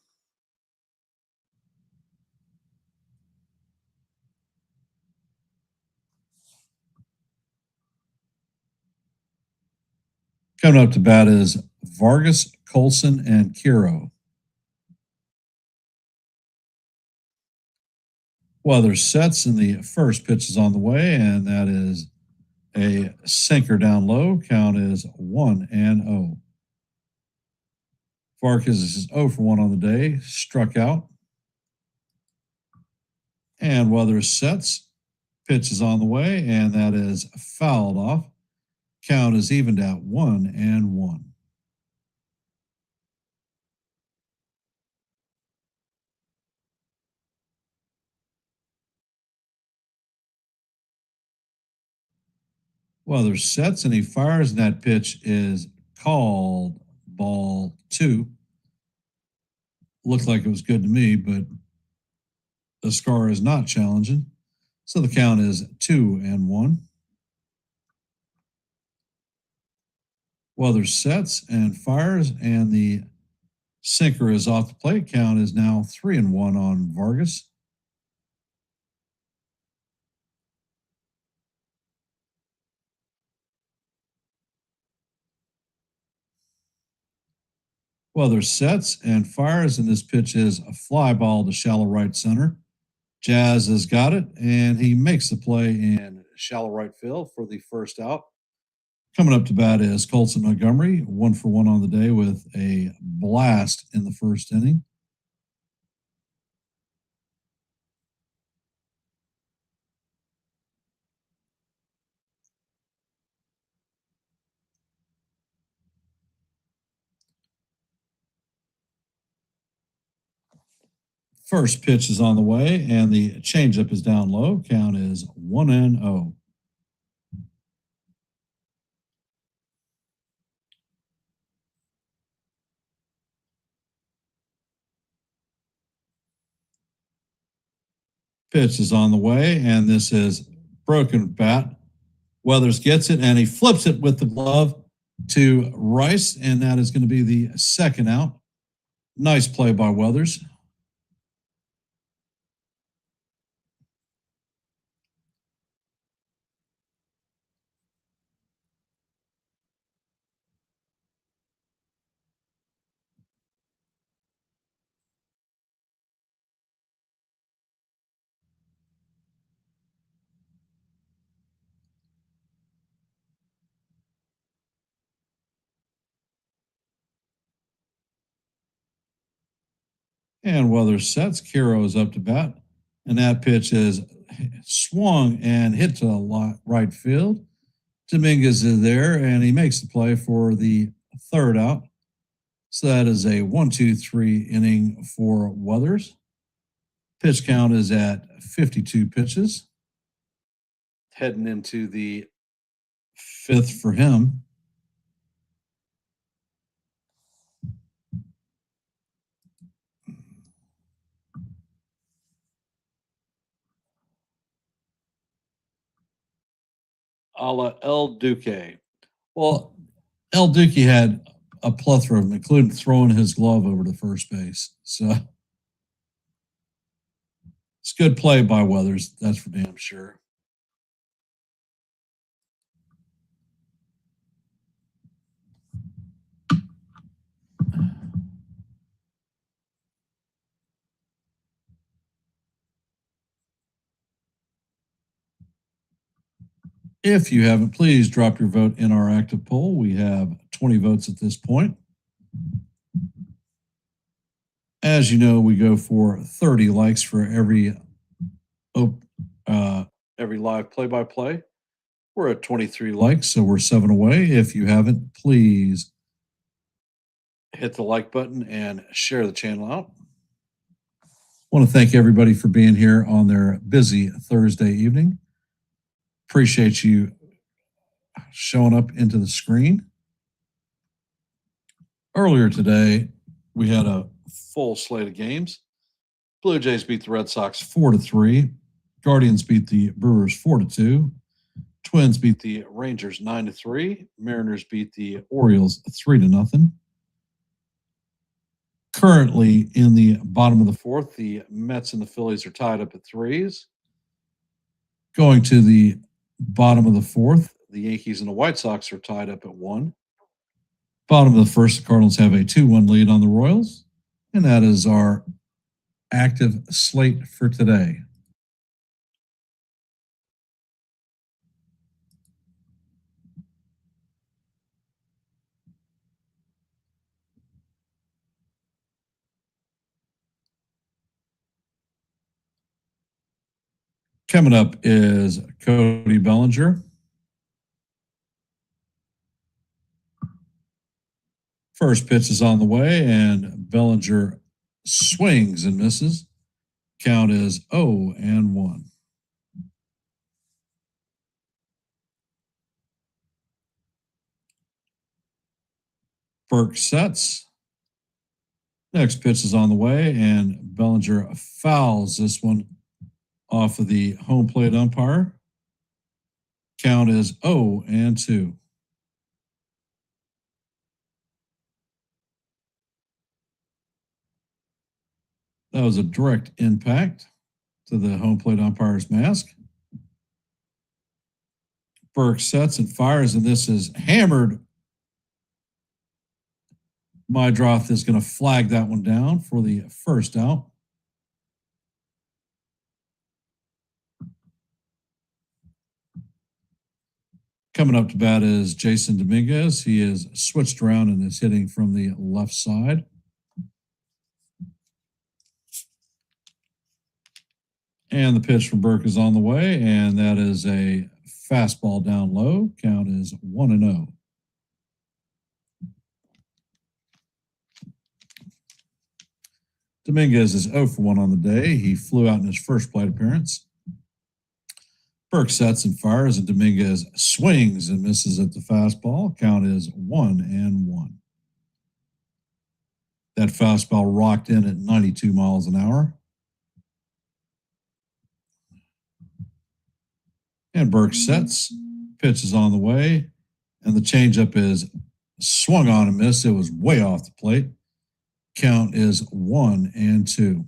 Coming up to bat is Vargas, Colson, and Kiro. Weather sets, and the first pitch is on the way, and that is a sinker down low. Count is 1-0. Vargas is 0 for 1 on the day, struck out. And Weather sets, pitch is on the way, and that is fouled off. Count is evened at 1-1. Weather sets, and he fires, and that pitch is called ball 2. Looked like it was good to me, but the score is not challenging. So the count is 2-1. Weather sets and fires, and the sinker is off the plate. Count is now 3-1 on Vargas. Weather sets and fires, and this pitch is a fly ball to shallow right center. Jazz has got it, and he makes the play in shallow right field for the first out. Coming up to bat is Colson Montgomery, 1 for 1 on the day with a blast in the first inning. First pitch is on the way, and the changeup is down low. Count is 1-0. Pitch is on the way, and this is broken bat. Weathers gets it, and he flips it with the glove to Rice, and that is going to be the second out. Nice play by Weathers. And Weathers sets. Kiro is up to bat, and that pitch is swung and hit to right field. Dominguez is there, and he makes the play for the third out. So that is a 1-2-3 inning for Weathers. Pitch count is at 52 pitches. Heading into the 5th for him. A la El Duque. Well, El Duque had a plethora of them, including throwing his glove over to first base. So it's good play by Weathers. That's for damn sure. If you haven't, please drop your vote in our active poll. We have 20 votes at this point. As you know, we go for 30 likes for every live play-by-play. We're at 23 likes, so we're 7 away. If you haven't, please hit the like button and share the channel out. I want to thank everybody for being here on their busy Thursday evening. Appreciate you showing up into the screen. Earlier today, we had a full slate of games. Blue Jays beat the Red Sox 4-3. Guardians beat the Brewers 4-2. Twins beat the Rangers 9-3. Mariners beat the Orioles 3-0. Currently in the bottom of the fourth, the Mets and the Phillies are tied up at threes. Going to the bottom of the fourth, the Yankees and the White Sox are tied up at 1. Bottom of the first, the Cardinals have a 2-1 lead on the Royals. And that is our active slate for today. Coming up is Cody Bellinger. First pitch is on the way, and Bellinger swings and misses. Count is 0-1. Burke sets. Next pitch is on the way, and Bellinger fouls this one off of the home plate umpire. Count is 0-2. That was a direct impact to the home plate umpire's mask. Burke sets and fires, and this is hammered. Mydroth is going to flag that one down for the first out. Coming up to bat is Jason Dominguez. He is switched around and is hitting from the left side. And the pitch from Burke is on the way, and that is a fastball down low. Count is 1-0. Dominguez is 0-1 on the day. He flew out in his first plate appearance. Burke sets and fires, and Dominguez swings and misses at the fastball. Count is 1-1. That fastball rocked in at 92 miles an hour. And Burke sets, pitch is on the way, and the changeup is swung on and missed. It was way off the plate. Count is 1-2.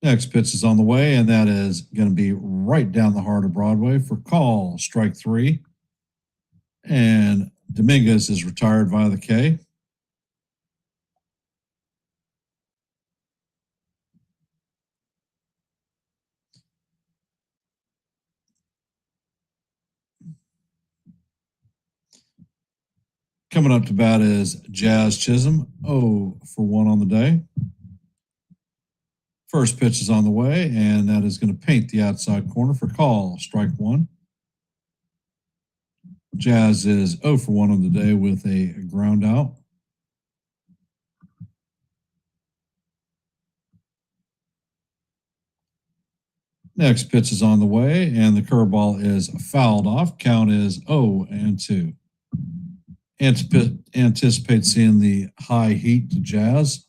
Next pitch is on the way, and that is going to be right down the heart of Broadway for call, strike 3. And Dominguez is retired via the K. Coming up to bat is Jazz Chisholm, 0-1 on the day. First pitch is on the way, and that is going to paint the outside corner for call, strike 1. Jazz is 0-1 on the day with a ground out. Next pitch is on the way, and the curveball is fouled off. Count is 0-2. Anticipate seeing the high heat to Jazz.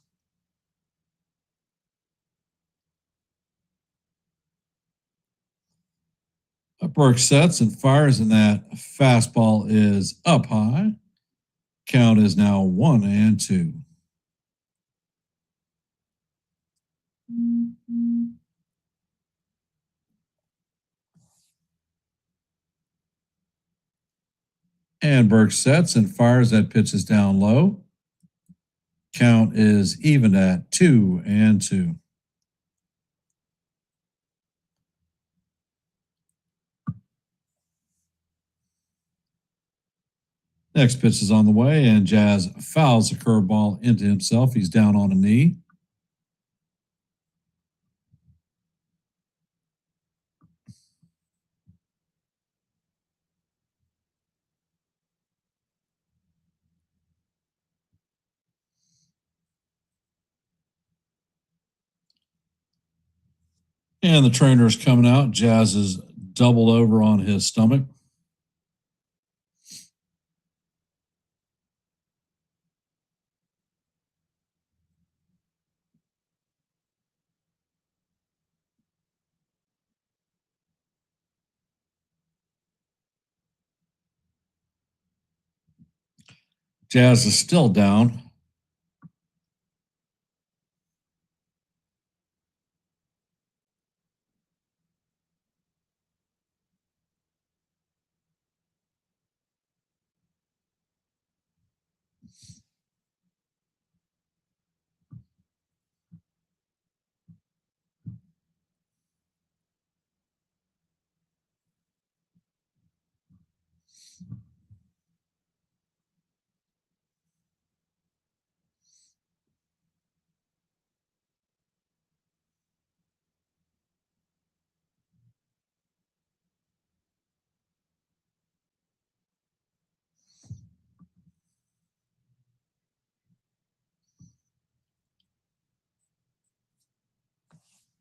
Burke sets and fires, and that fastball is up high. Count is now 1-2. And Burke sets and fires. That pitch is down low. Count is even at 2-2. Next pitch is on the way, and Jazz fouls the curveball into himself. He's down on a knee. And the trainer's coming out. Jazz is doubled over on his stomach. Jazz is still down.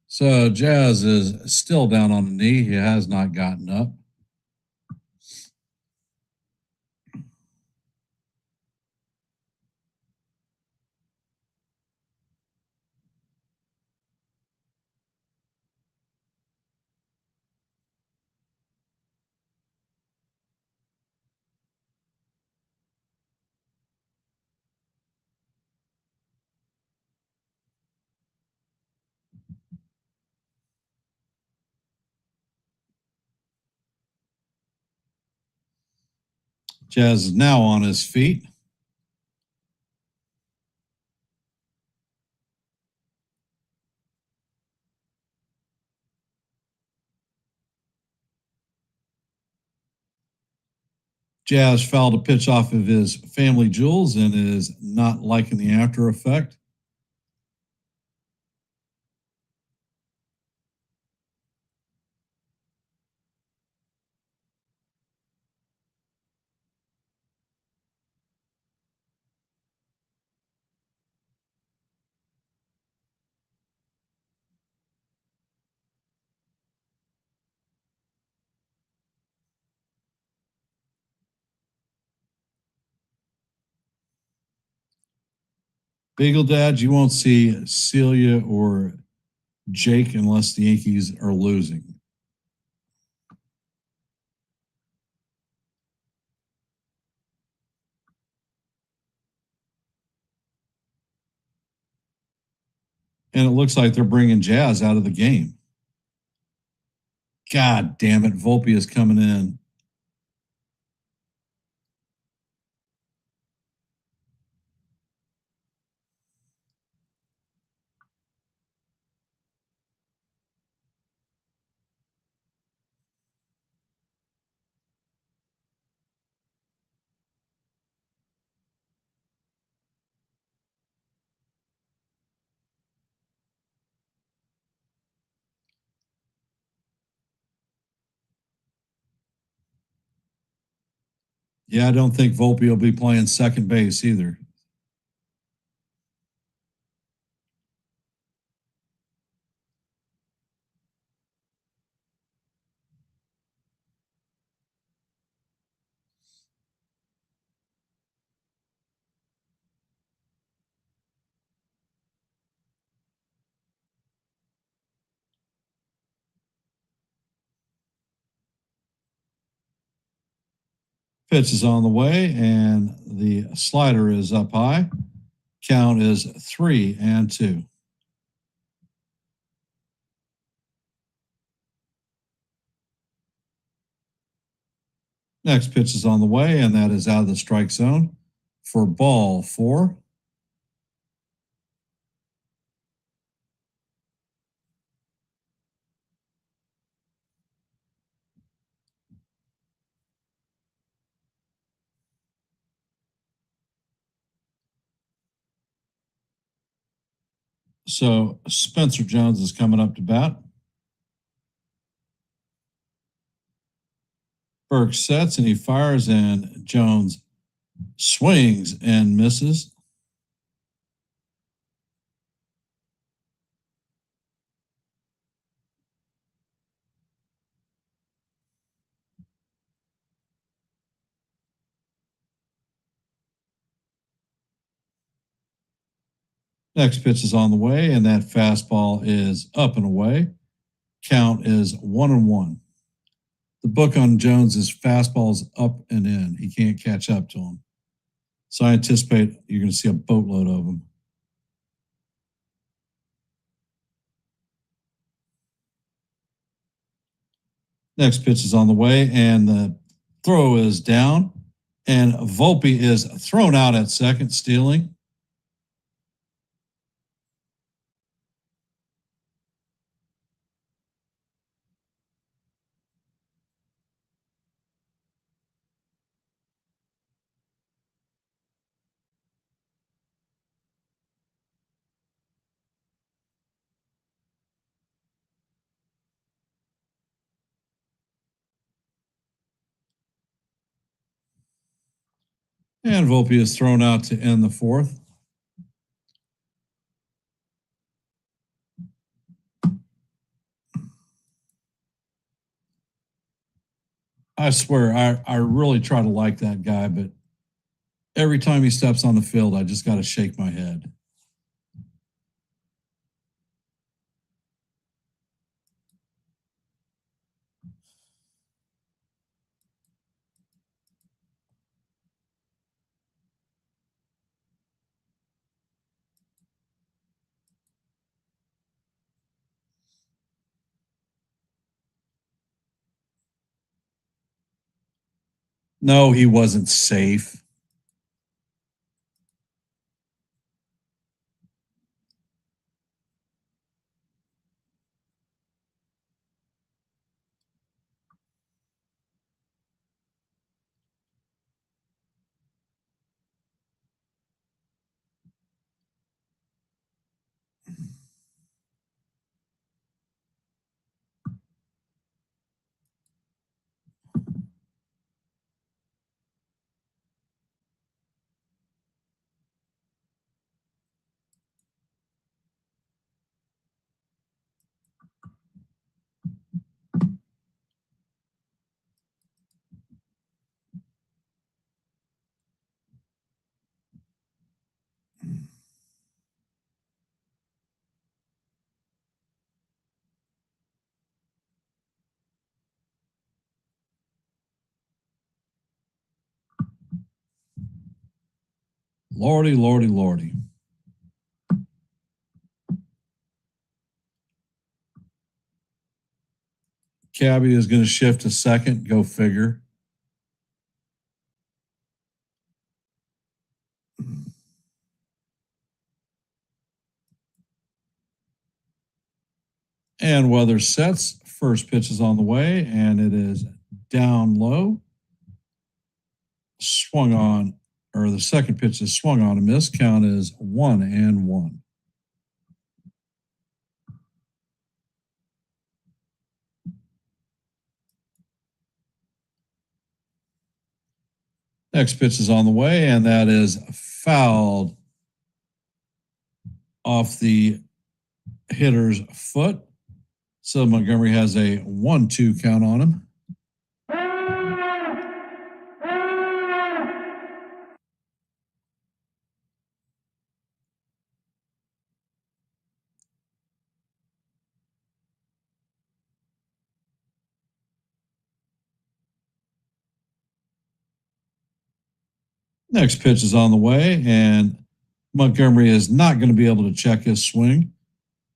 So Jazz is still down on the knee. He has not gotten up. Jazz is now on his feet. Jazz fouled a pitch off of his family jewels and is not liking the after effect. Beagle Dad, you won't see Celia or Jake unless the Yankees are losing. And it looks like they're bringing Jazz out of the game. God damn it. Volpe is coming in. Yeah, I don't think Volpe will be playing second base either. Pitch is on the way, and the slider is up high. Count is 3-2. Next pitch is on the way, and that is out of the strike zone for ball 4. So Spencer Jones is coming up to bat. Burke sets and he fires, and Jones swings and misses. Next pitch is on the way, and that fastball is up and away. Count is 1-1. The book on Jones is fastballs up and in. He can't catch up to him. So I anticipate you're going to see a boatload of them. Next pitch is on the way, and the throw is down, and Volpe is thrown out at second, stealing. And Volpe is thrown out to end the fourth. I swear, I really try to like that guy, but every time he steps on the field, I just got to shake my head. No, he wasn't safe. Lordy, lordy, lordy. Cabby is going to shift to second. Go figure. And Weather sets. First pitch is on the way, and it is down low. Swung on, or the second pitch is swung on a miss. Count is 1-1. Next pitch is on the way, and that is fouled off the hitter's foot. So Montgomery has a 1-2 count on him. Next pitch is on the way, and Montgomery is not going to be able to check his swing.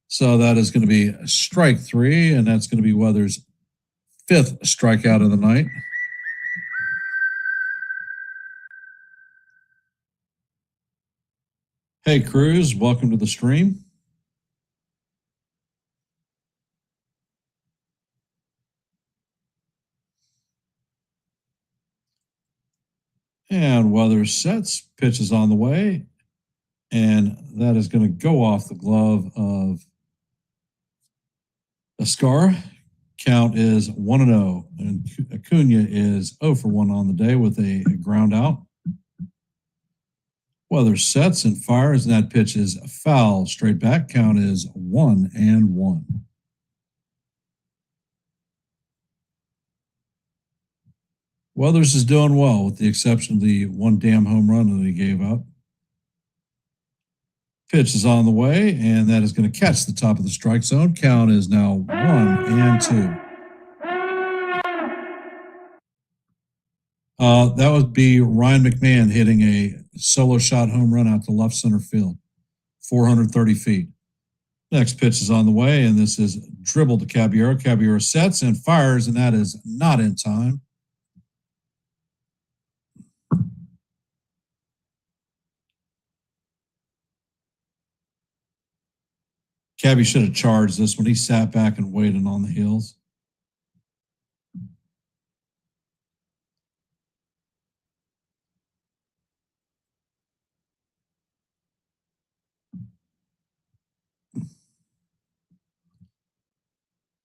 So that is going to be strike 3, and that's going to be Weather's 5th strikeout of the night. Hey, Cruz, welcome to the stream. And Weather sets, pitch is on the way, and that is going to go off the glove of Ascar. Count is 1-0, and Acuna is 0 for 1 on the day with a ground out. Weather sets and fires, and that pitch is foul. Straight back. Count is 1-1. Weathers is doing well, with the exception of the one damn home run that he gave up. Pitch is on the way, and that is going to catch the top of the strike zone. Count is now 1-2. That would be Ryan McMahon hitting a solo shot home run out to left center field, 430 feet. Next pitch is on the way, and this is dribbled to Caballero. Caballero sets and fires, and that is not in time. Cabby should have charged this one. He sat back and waited on the heels.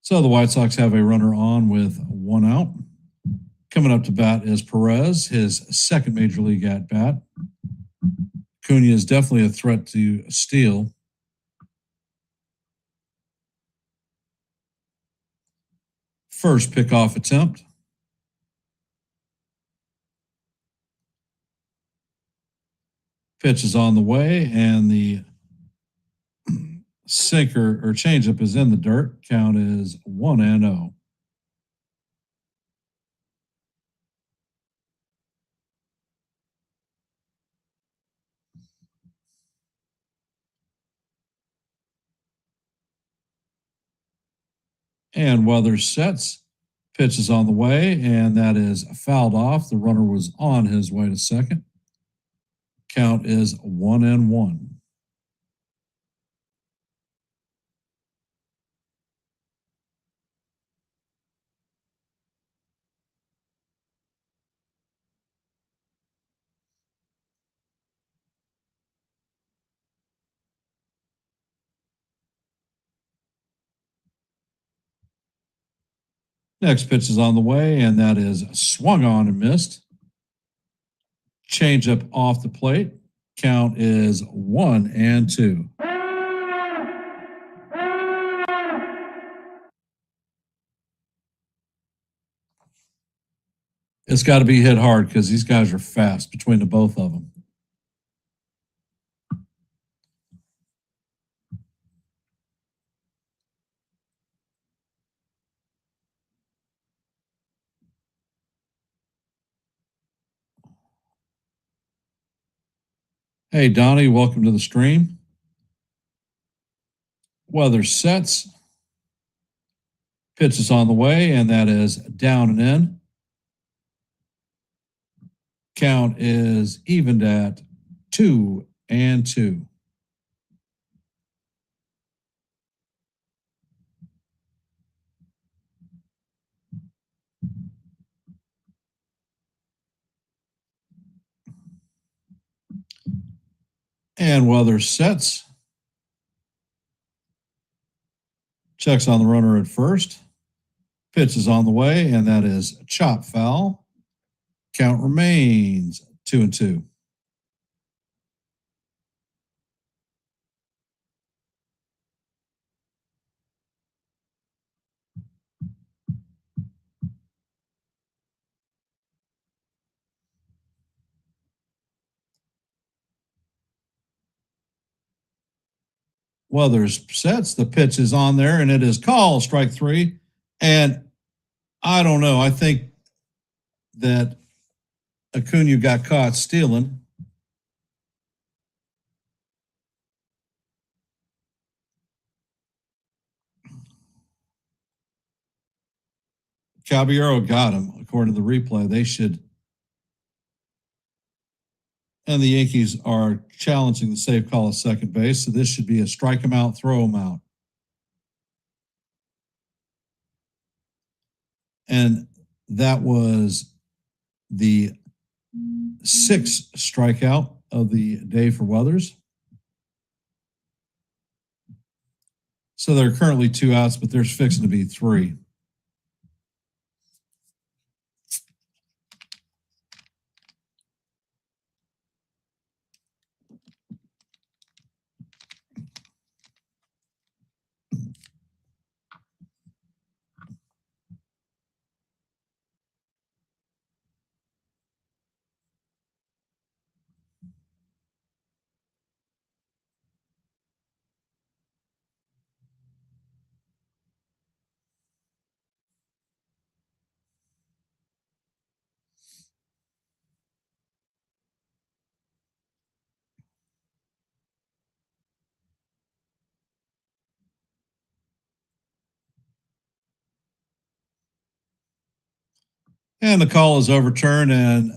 So the White Sox have a runner on with one out. Coming up to bat is Perez, his second major league at bat. Cunha is definitely a threat to steal. First pickoff attempt. Pitch is on the way, and the sinker or changeup is in the dirt. Count is 1-0. And Weathers sets. Pitch is on the way, and that is fouled off. The runner was on his way to second. Count is 1-1. Next pitch is on the way, and that is swung on and missed. Changeup off the plate. Count is 1-2. It's got to be hit hard because these guys are fast between the both of them. Hey, Donnie, welcome to the stream. Weather sets. Pitch is on the way, and that is down and in. Count is evened at 2-2. And Weather sets. Checks on the runner at first. Pitch is on the way, and that is chop foul. Count remains 2-2. Weathers sets. The pitch is on there, and it is called strike three. And I don't know. I think that Acuna got caught stealing. Caballero got him, according to the replay. They should. And the Yankees are challenging the safe call at second base, so this should be a strike him out, throw him out. And that was the sixth strikeout of the day for Weathers. So there are currently 2 outs, but there's fixing to be 3. And the call is overturned, and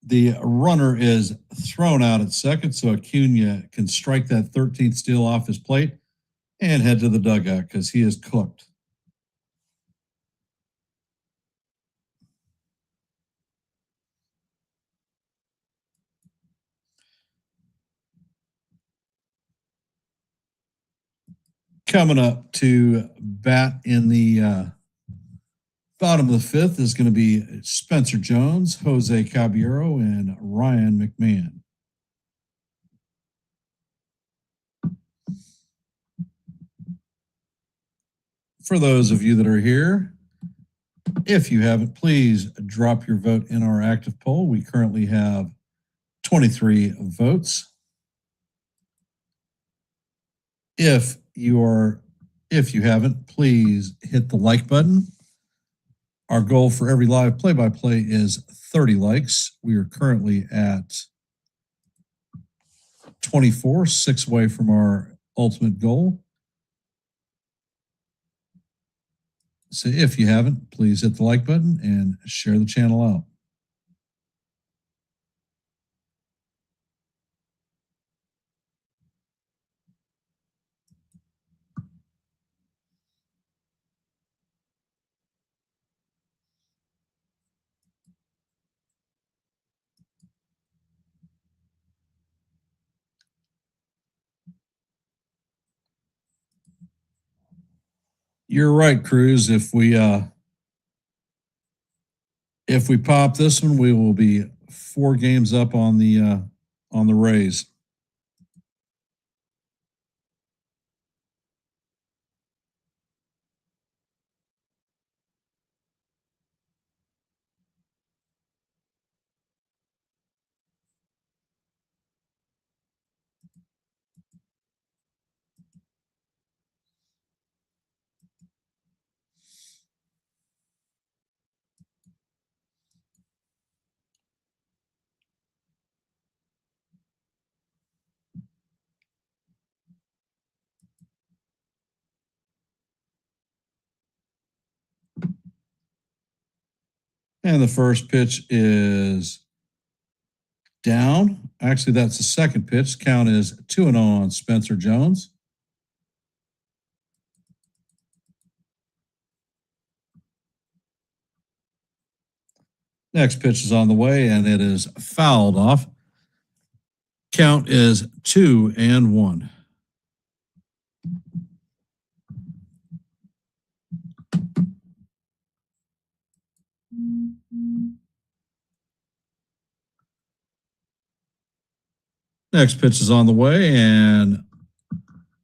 the runner is thrown out at second, so Acuna can strike that 13th steal off his plate and head to the dugout because he is cooked. Coming up to bat in the bottom of the fifth is going to be Spencer Jones, Jose Caballero, and Ryan McMahon. For those of you that are here, if you haven't, please drop your vote in our active poll. We currently have 23 votes. If you haven't, please hit the like button. Our goal for every live play-by-play is 30 likes. We are currently at 24, 6 away from our ultimate goal. So if you haven't, please hit the like button and share the channel out. You're right, Cruz. If we pop this one, we will be 4 games up on the Rays. And the first pitch is down. Actually, that's the second pitch. Count is 2-0 on Spencer Jones. Next pitch is on the way, and it is fouled off. Count is 2-1. Next pitch is on the way, and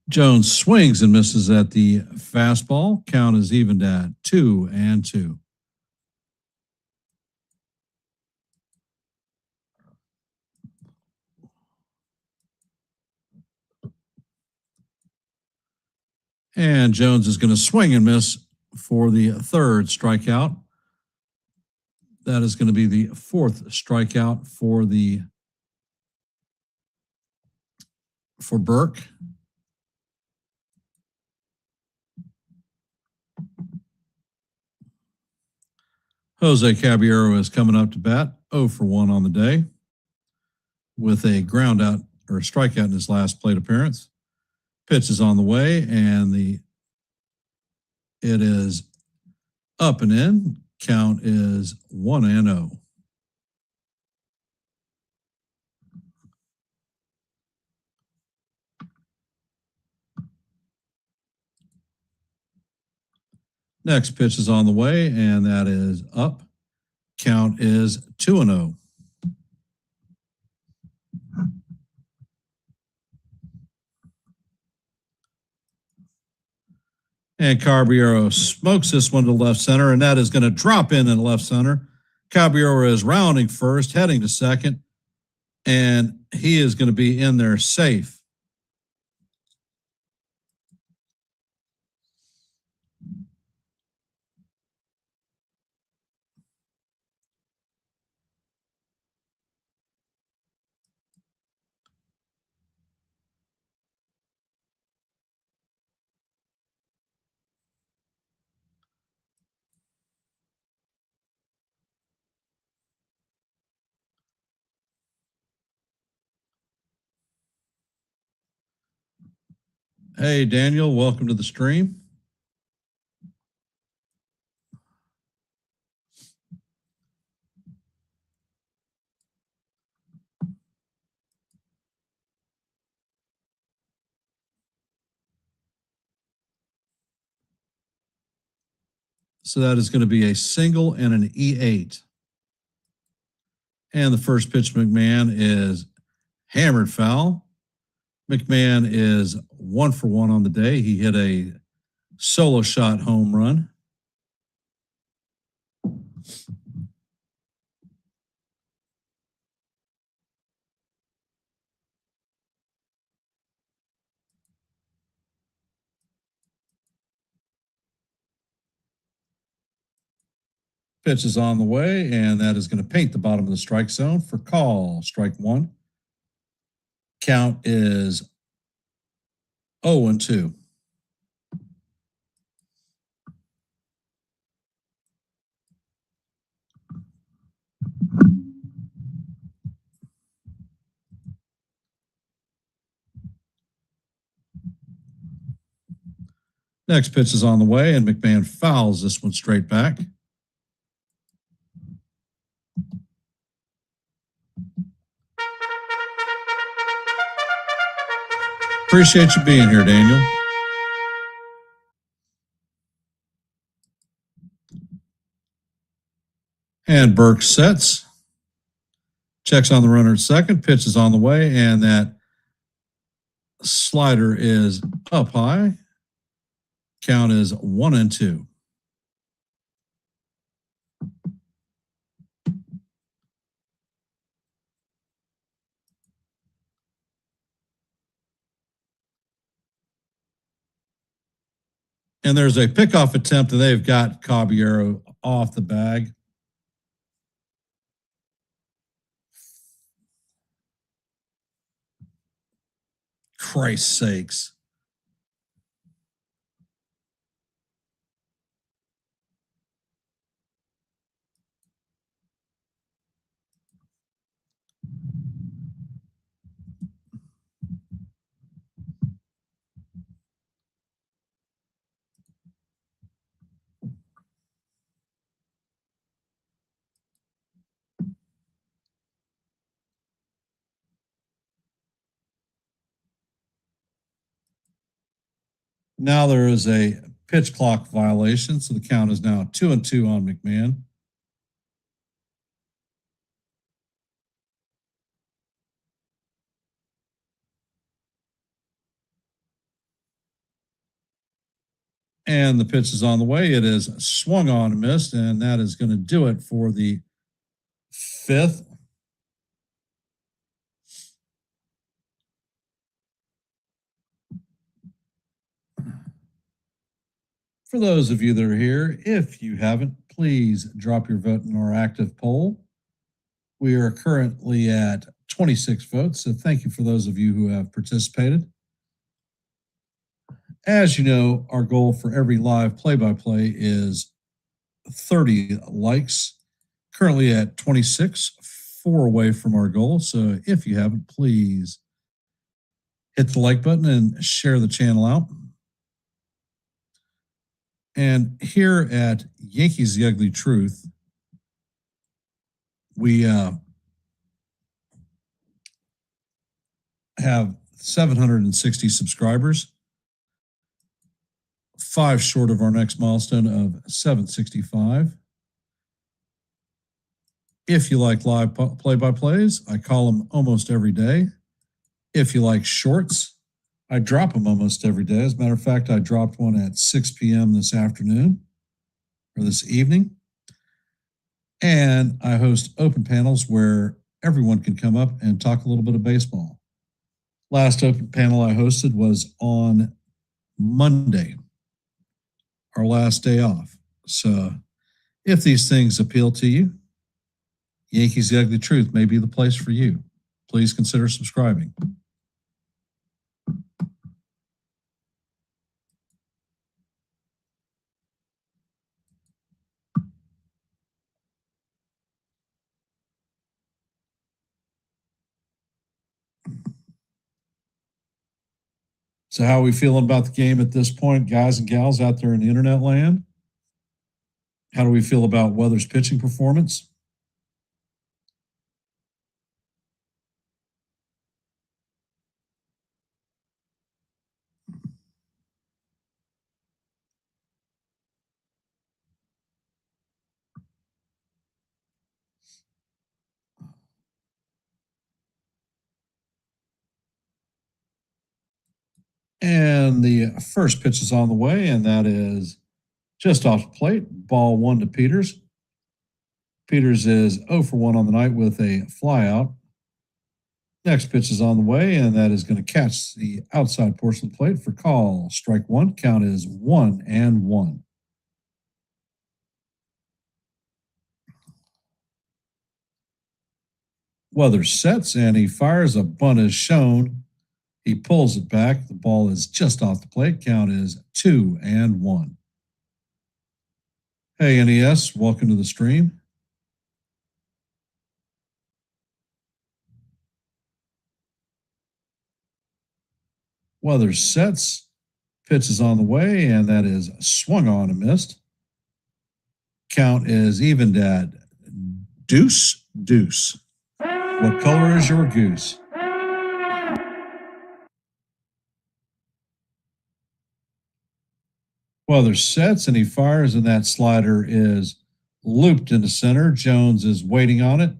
Jones swings and misses at the fastball. Count is evened at 2-2. And Jones is going to swing and miss for the third strikeout. That is going to be the 4th strikeout for Burke. Jose Caballero is coming up to bat, 0 for 1 on the day, with a ground out or a strikeout in his last plate appearance. Pitch is on the way, and it is up and in. Count is 1-0. Next pitch is on the way, and that is up. Count is 2-0. And Caballero smokes this one to left center, and that is going to drop in left center. Caballero is rounding first, heading to second, and he is going to be in there safe. Hey, Daniel, welcome to the stream. So that is going to be a single and an E8. And the first pitch, McMahon, is hammered foul. McMahon is 1-for-1 on the day. He hit a solo shot home run. Pitch is on the way, and that is going to paint the bottom of the strike zone for call. Strike one. Count is 0-2. Next pitch is on the way, and McMahon fouls this one straight back. Appreciate you being here, Daniel. And Burke sets. Checks on the runner at second. Pitch is on the way, and that slider is up high. Count is 1-2. And there's a pickoff attempt, and they've got Caballero off the bag. Christ's sakes. Now there is a pitch clock violation, so the count is now 2-2 on McMahon. And the pitch is on the way. It is swung on and missed, and that is going to do it for the fifth. For those of you that are here, if you haven't, please drop your vote in our active poll. We are currently at 26 votes, so thank you for those of you who have participated. As you know, our goal for every live play-by-play is 30 likes. Currently at 26, 4 away from our goal. So if you haven't, please hit the like button and share the channel out. And here at Yankees The Ugly Truth, we have 760 subscribers, 5 short of our next milestone of 765. If you like live play-by-plays, I call them almost every day. If you like shorts, I drop them almost every day. As a matter of fact, I dropped one at 6 p.m. this afternoon or this evening. And I host open panels where everyone can come up and talk a little bit of baseball. Last open panel I hosted was on Monday, our last day off. So if these things appeal to you, Yankees The Ugly Truth may be the place for you. Please consider subscribing. So how are we feeling about the game at this point, guys and gals out there in the internet land? How do we feel about Weather's pitching performance? And the first pitch is on the way, and that is just off the plate. Ball one to Peters. Peters is 0 for 1 on the night with a flyout. Next pitch is on the way, and that is going to catch the outside portion of the plate for call. Strike one. Count is 1-1. Weather sets and he fires. A bunt is shown. He pulls it back. The ball is just off the plate. Count is 2-1. Hey, NES, welcome to the stream. Weather sets. Pitch is on the way, and that is swung on and missed. Count is evened at deuce. What color is your goose? Weather sets and he fires, and that slider is looped into center. Jones is waiting on it,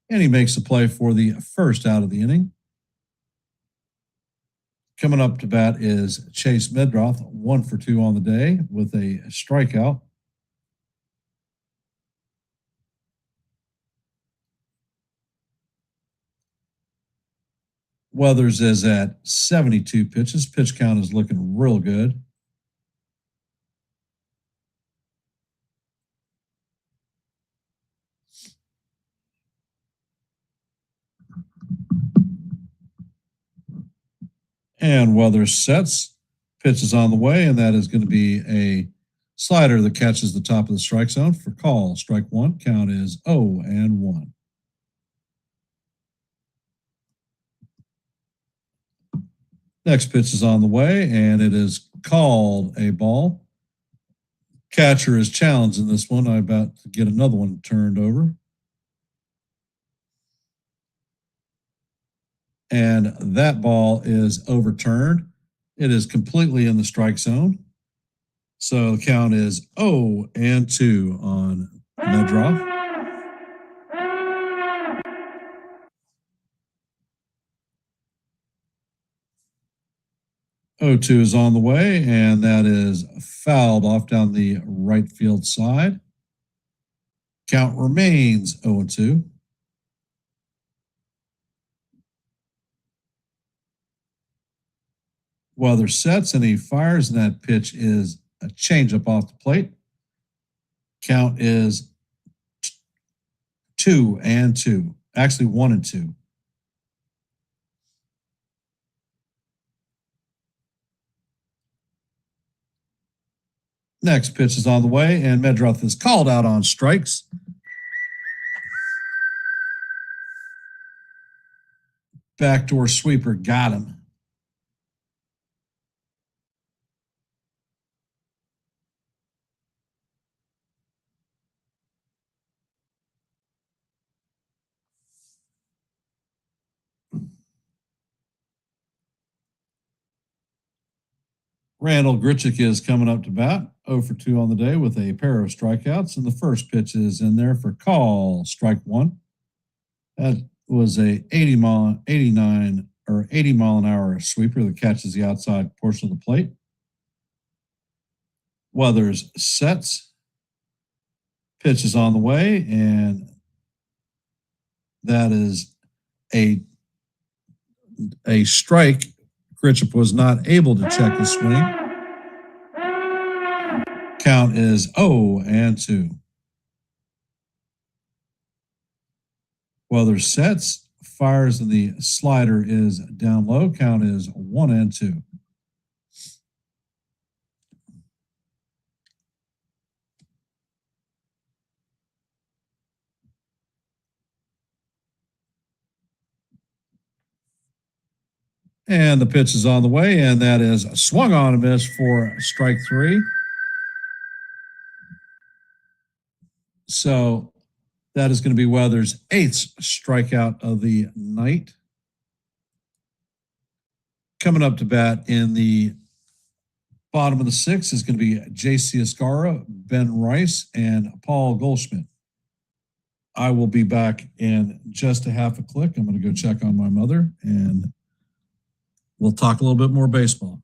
and he makes a play for the first out of the inning. Coming up to bat is Chase Medroth, 1 for 2 on the day with a strikeout. Weathers is at 72 pitches. Pitch count is looking real good. And Weathers sets. Pitch is on the way, and that is going to be a slider that catches the top of the strike zone for call. Strike one. Count is 0-1. Next pitch is on the way, and it is called a ball. Catcher is challenged in this one. I'm about to get another one turned over. And that ball is overturned. It is completely in the strike zone. So the count is 0-2 on Medroth. 0-2 is on the way, and that is fouled off down the right field side. Count remains 0-2. Weather sets and he fires, and that pitch is a changeup off the plate. Count is 2-2. Actually 1-2. Next pitch is on the way, and Medroth is called out on strikes. Backdoor sweeper got him. Randall Grichuk is coming up to bat, 0 for 2 on the day with a pair of strikeouts, and the first pitch is in there for call. Strike one. That was a 80 mile an hour sweeper that catches the outside portion of the plate. Weathers sets. Pitch is on the way, and that is a strike. Grichuk was not able to check the swing. Count is 0-2. Weather sets, fires, and the slider is down low. Count is 1-2. And the pitch is on the way, and that is swung on a miss for strike 3. So that is going to be Weathers' 8th strikeout of the night. Coming up to bat in the bottom of the 6th is going to be J.C. Escara, Ben Rice, and Paul Goldschmidt. I will be back in just a half a click. I'm going to go check on my mother, and we'll talk a little bit more baseball.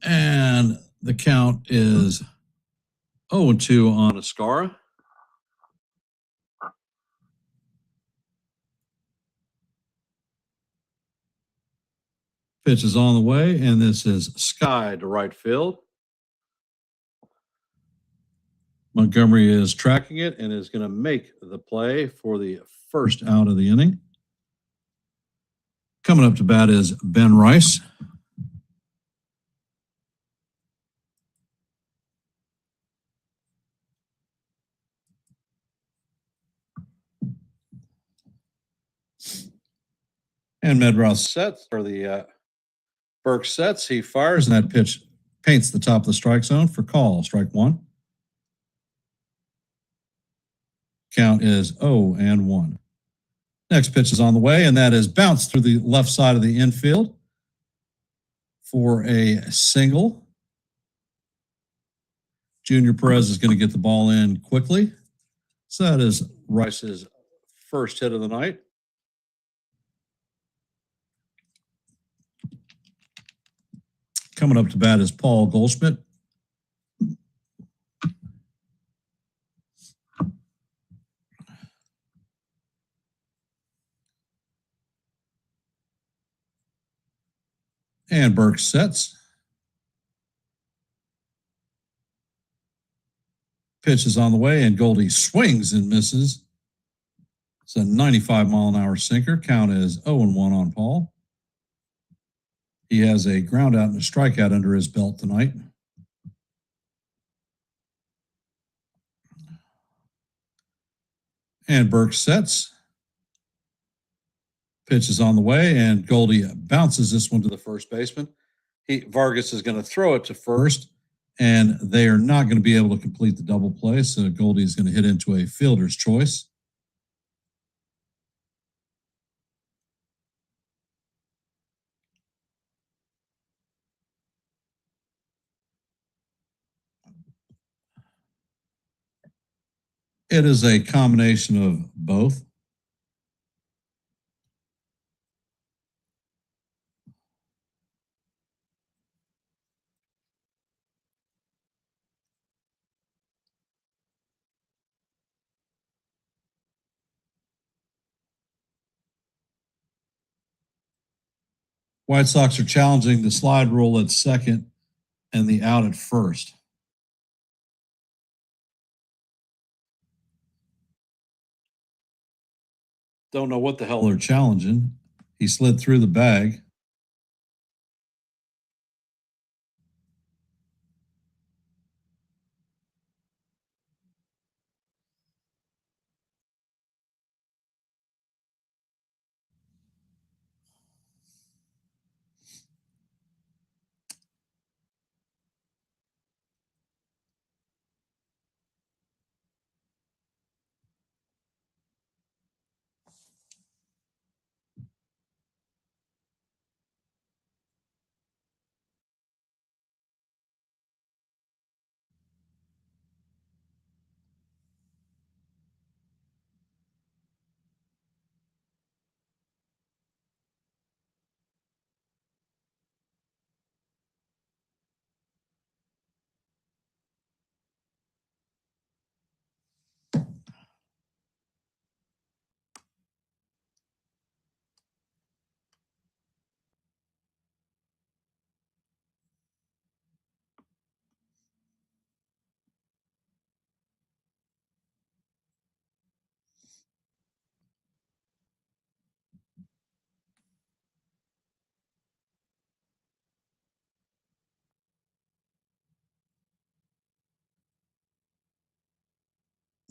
And the count is 0-2 on Escara. Pitch is on the way, and this is Sky to right field. Montgomery is tracking it and is going to make the play for the first out of the inning. Coming up to bat is Ben Rice. And Medroth sets, or the Burke sets. He fires, and that pitch paints the top of the strike zone for call. Strike 1. Count is 0-1. Next pitch is on the way, and that is bounced through the left side of the infield for a single. Junior Perez is going to get the ball in quickly. So that is Rice's first hit of the night. Coming up to bat is Paul Goldschmidt. And Burke sets. Pitch is on the way, and Goldie swings and misses. It's a 95-mile-an-hour sinker. Count is 0-1 on Paul. He has a ground out and a strikeout under his belt tonight. And Burke sets. Pitch is on the way, and Goldie bounces this one to the first baseman. Vargas is going to throw it to first, and they are not going to be able to complete the double play, so Goldie is going to hit into a fielder's choice. It is a combination of both. White Sox are challenging the slide rule at second and the out at first. Don't know what the hell they're challenging. He slid through the bag.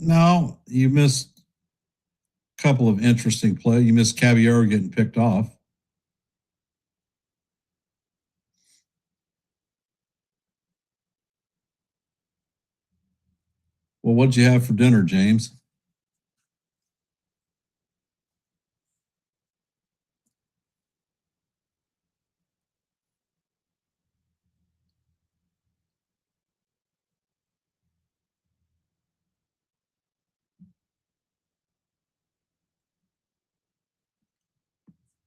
No, you missed a couple of interesting plays. You missed Caballero getting picked off. Well, what'd you have for dinner, James?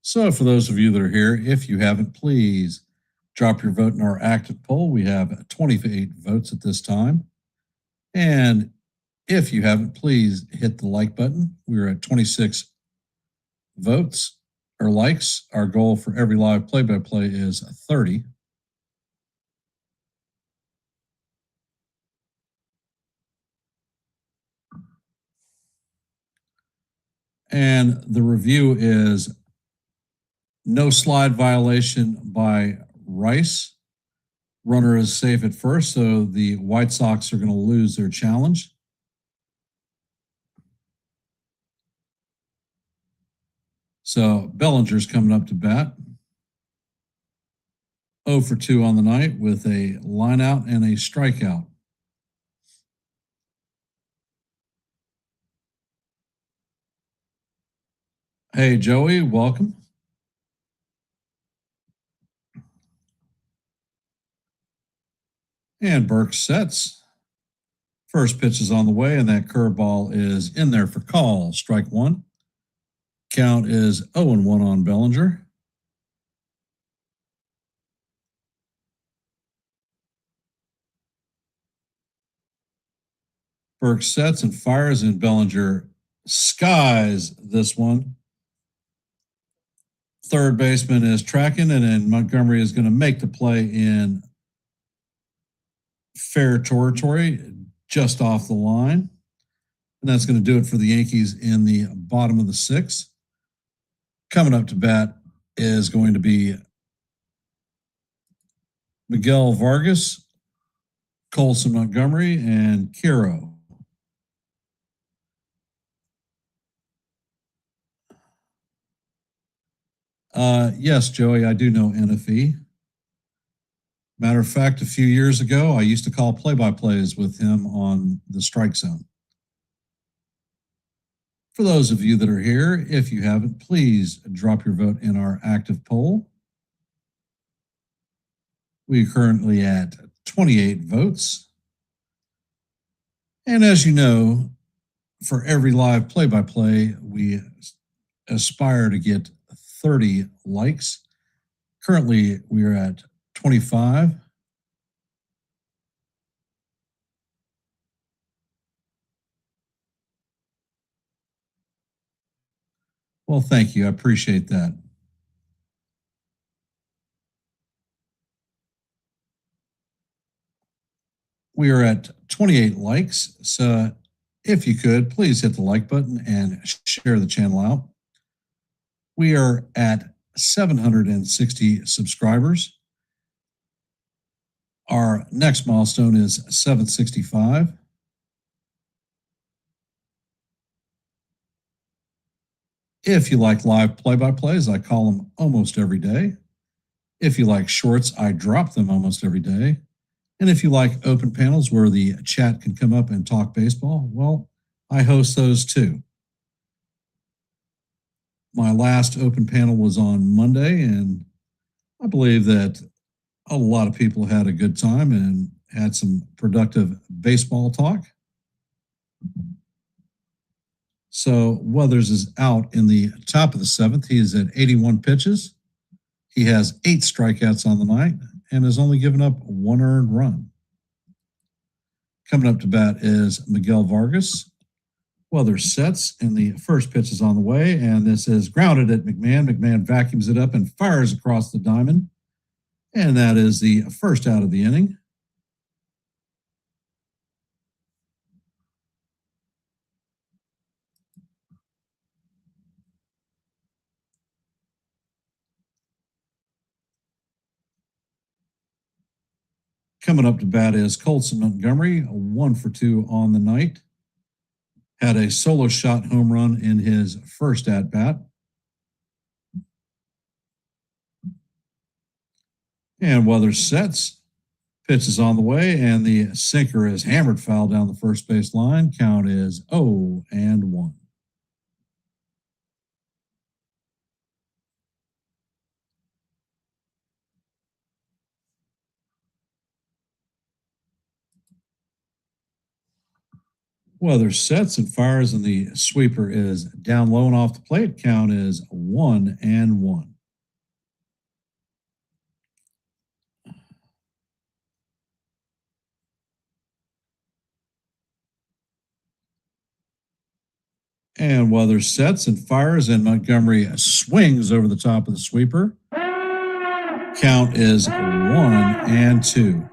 So, for those of you that are here, if you haven't, please drop your vote in our active poll. We have 28 votes at this time. And if you haven't, please hit the like button. We're at 26 votes or likes. Our goal for every live play by play is 30. And the review is no slide violation by Rice. Runner is safe at first, so the White Sox are going to lose their challenge. So Bellinger's coming up to bat. 0 for 2 on the night with a line out and a strikeout. Hey, Joey, welcome. And Burke sets. First pitch is on the way, and that curveball is in there for call. Strike one. Count is 0-1 on Bellinger. Burke sets and fires, and Bellinger skies this one. Third baseman is tracking, and then Montgomery is going to make the play in fair territory, just off the line. And that's going to do it for the Yankees in the bottom of the sixth. Coming up to bat is going to be Miguel Vargas, Colson Montgomery, and Kiro. Yes, Joey, I do know NFE. Matter of fact, a few years ago, I used to call play-by-plays with him on the strike zone. For those of you that are here, if you haven't, please drop your vote in our active poll. We are currently at 28 votes. And as you know, for every live play-by-play, we aspire to get 30 likes. Currently, we are at 25. Well, thank you. I appreciate that. We are at 28 likes. So if you could, please hit the like button and share the channel out. We are at 760 subscribers. Our next milestone is 765. If you like live play-by-plays, I call them almost every day. If you like shorts, I drop them almost every day. And if you like open panels where the chat can come up and talk baseball, well, I host those too. My last open panel was on Monday, and I believe that a lot of people had a good time and had some productive baseball talk. So Weathers is out in the top of the seventh. He is at 81 pitches. He has 8 strikeouts on the night and has only given up 1 earned run. Coming up to bat is Miguel Vargas. Weathers sets, and the first pitch is on the way, and this is grounded at McMahon. McMahon vacuums it up and fires across the diamond, and that is the first out of the inning. Coming up to bat is Colson Montgomery, 1 for 2 on the night. Had a solo shot home run in his first at bat. And Weathers sets. Pitch is on the way, and the sinker is hammered foul down the first base line. Count is 0-1. Weathers sets and fires, and the sweeper is down low and off the plate. Count is 1-1. And Weathers sets and fires, and Montgomery swings over the top of the sweeper. Count is 1-2.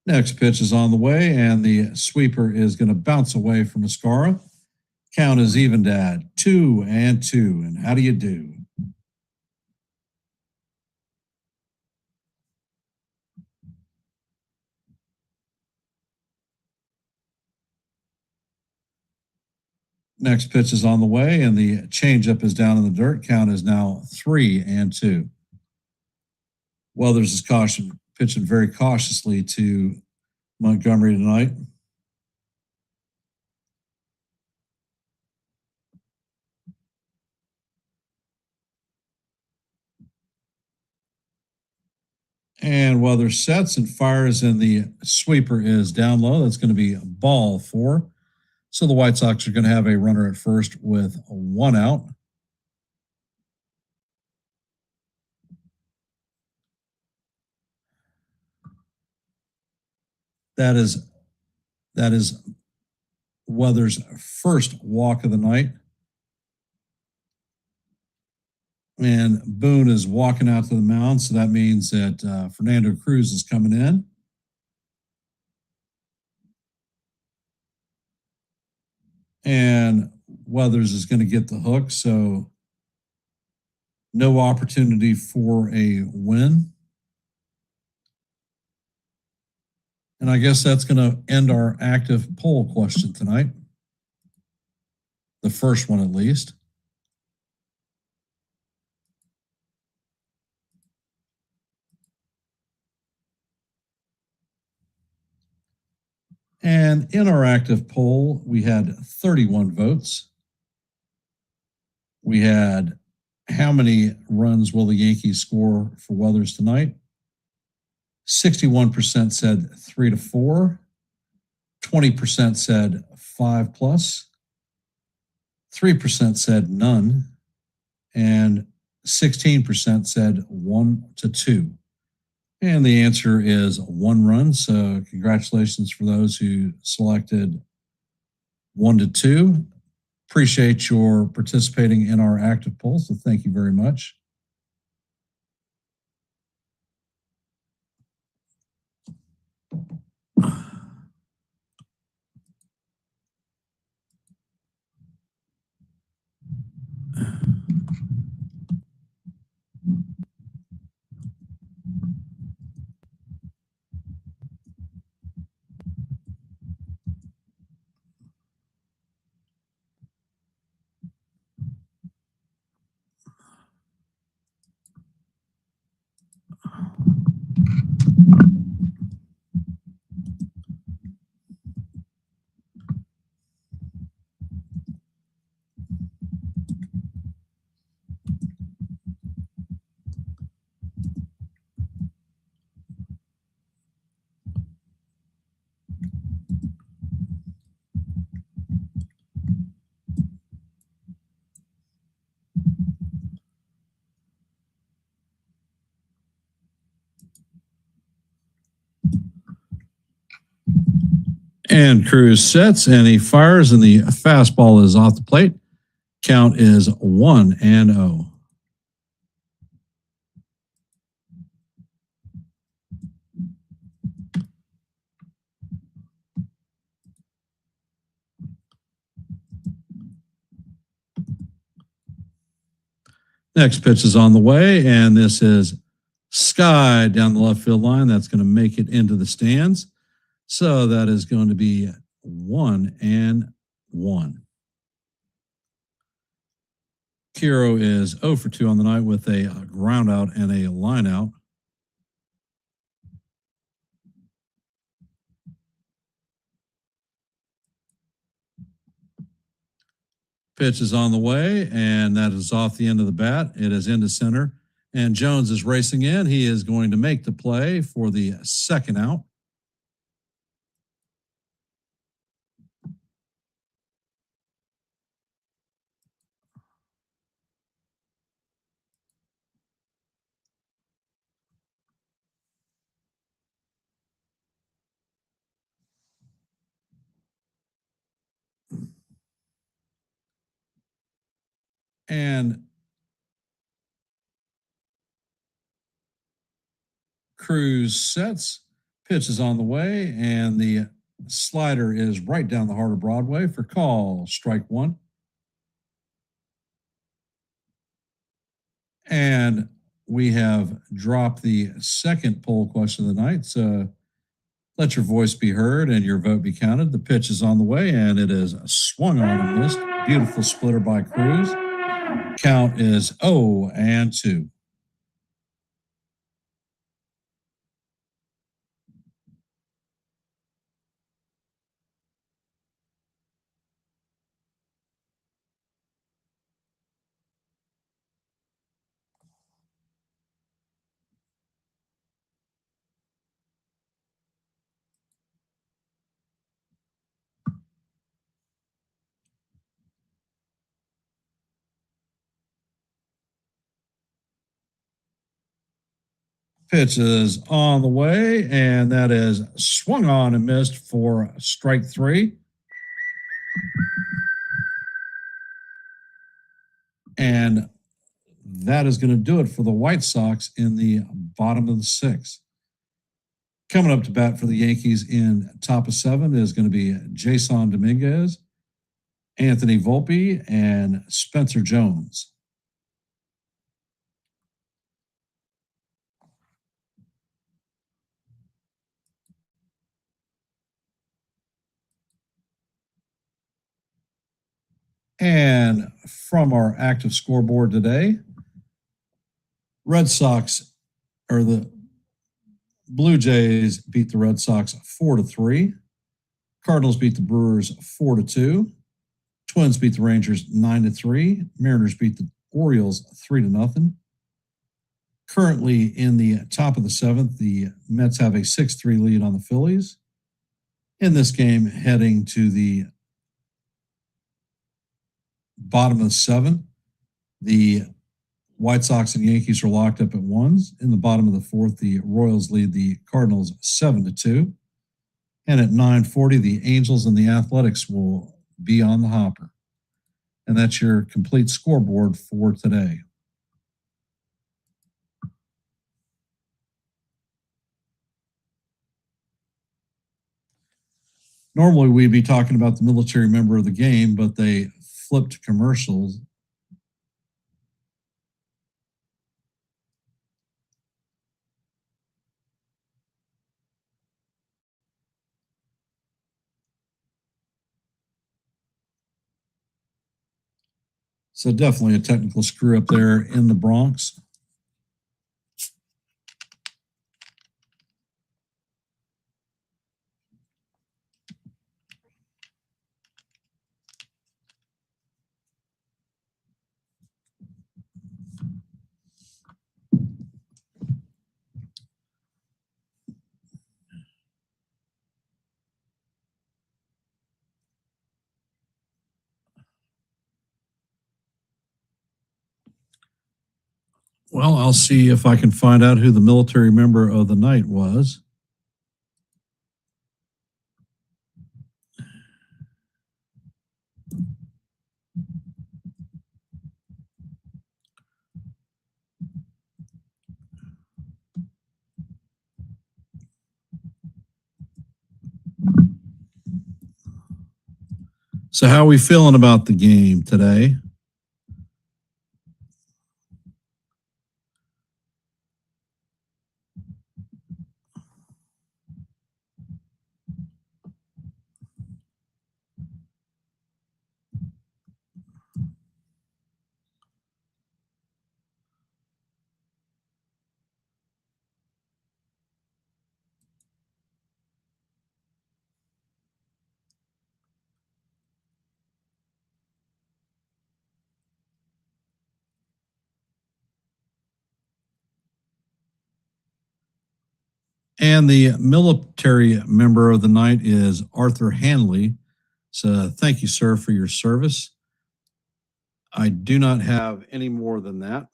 Next pitch is on the way, and the sweeper is going to bounce away from Mascara. Count is evened at 2-2. And how do you do? Next pitch is on the way, and the changeup is down in the dirt. Count is now 3-2. Weathers is pitching very cautiously to Montgomery tonight. And Weathers sets and fires, and the sweeper is down low. That's going to be ball 4. So the White Sox are going to have a runner at first with 1 out. That is Weathers' first walk of the night. And Boone is walking out to the mound, so that means that Fernando Cruz is coming in. And Weathers is going to get the hook, so no opportunity for a win. And I guess that's going to end our active poll question tonight. The first one, at least. And in our active poll, we had 31 votes. We had how many runs will the Yankees score for Weathers tonight? 61% said 3-4. 20% said 5+. 3% said none. And 16% said 1-2. And the answer is 1 run. So congratulations for those who selected 1 to 2. Appreciate your participating in our active poll. So thank you very much. And Cruz sets and he fires, and the fastball is off the plate. Count is 1-0. Next pitch is on the way, and this is sky down the left field line. That's going to make it into the stands. So that is going to be 1-1. Kiro is 0 for 2 on the night with a ground out and a line out. Pitch is on the way, and that is off the end of the bat. It is into center, and Jones is racing in. He is going to make the play for the second out. And Cruz sets, pitch is on the way, and the slider is right down the heart of Broadway for call, strike 1. And we have dropped the second poll question of the night. So let your voice be heard and your vote be counted. The pitch is on the way, and it is swung on and missed. Beautiful splitter by Cruz. Count is 0-2. Pitch is on the way, and that is swung on and missed for strike 3. And that is going to do it for the White Sox in the bottom of the 6th. Coming up to bat for the Yankees in top of 7 is going to be Jason Dominguez, Anthony Volpe, and Spencer Jones. And from our active scoreboard today, Red Sox, or the Blue Jays beat the Red Sox 4-3. Cardinals beat the Brewers 4-2. Twins beat the Rangers 9-3. Mariners beat the Orioles 3-0. Currently in the top of the 7th, the Mets have a 6-3 lead on the Phillies. In this game, heading to the bottom of 7, the White Sox and Yankees are locked up at ones. In the bottom of the fourth, the Royals lead the Cardinals 7-2. And at 9:40, the Angels and the Athletics will be on the hopper. And that's your complete scoreboard for today. Normally, we'd be talking about the military member of the game, but they flipped commercials. So definitely a technical screw up there in the Bronx. Well, I'll see if I can find out who the military member of the night was. So how are we feeling about the game today? And the military member of the night is Arthur Hanley. So thank you, sir, for your service. I do not have any more than that.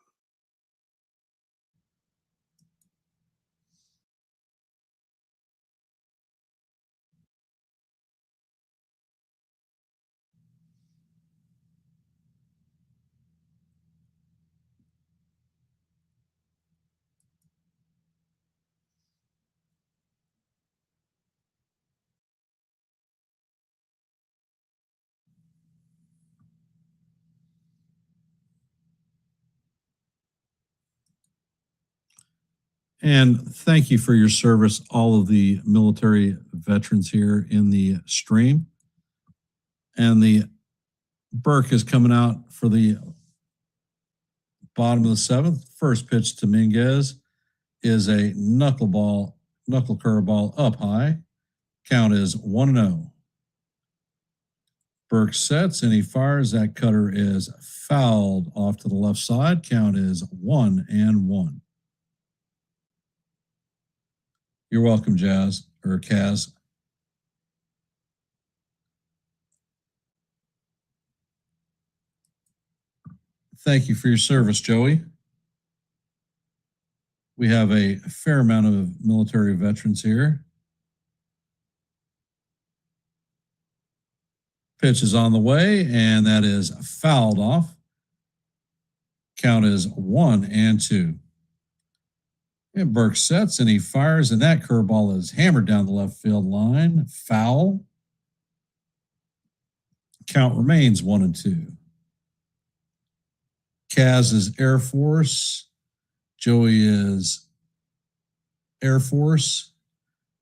And thank you for your service, all of the military veterans here in the stream. And the Burke is coming out for the bottom of the seventh. First pitch to Minguez is a knuckle curveball up high. Count is 1-0. Burke sets and he fires. That cutter is fouled off to the left side. Count is 1-1. You're welcome, Jazz or Kaz. Thank you for your service, Joey. We have a fair amount of military veterans here. Pitch is on the way, and that is fouled off. Count is 1-2. And Burke sets and he fires, and that curveball is hammered down the left field line. Foul. Count remains 1-2. Kaz is Air Force. Joey is Air Force.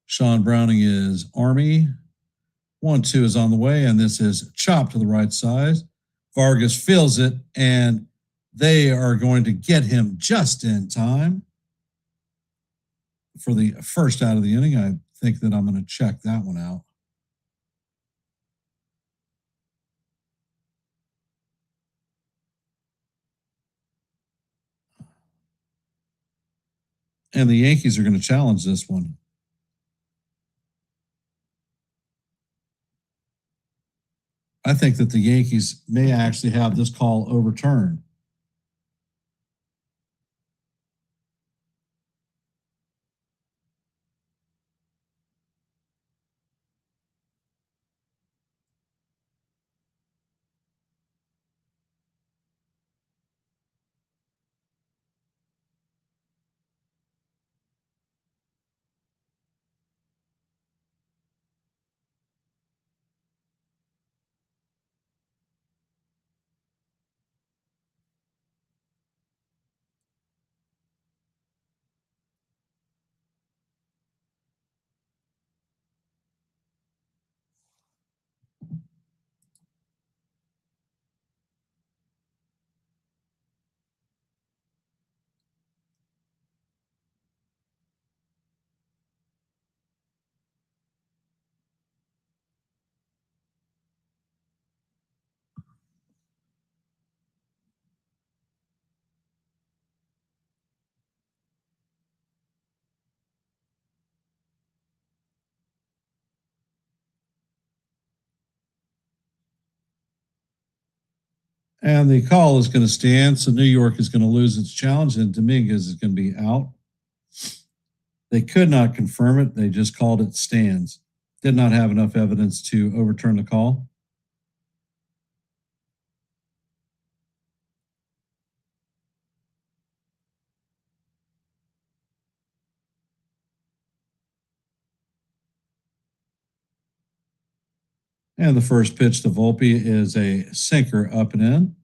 Sean Browning is Army. 1-2 is on the way, and this is chopped to the right side. Vargas feels it, and they are going to get him just in time for the first out of the inning. I think that I'm going to check that one out. And the Yankees are going to challenge this one. I think that the Yankees may actually have this call overturned. And the call is going to stand. So New York is going to lose its challenge and Dominguez is going to be out. They could not confirm it. They just called it stands. Did not have enough evidence to overturn the call. And the first pitch to Volpe is a sinker up and in.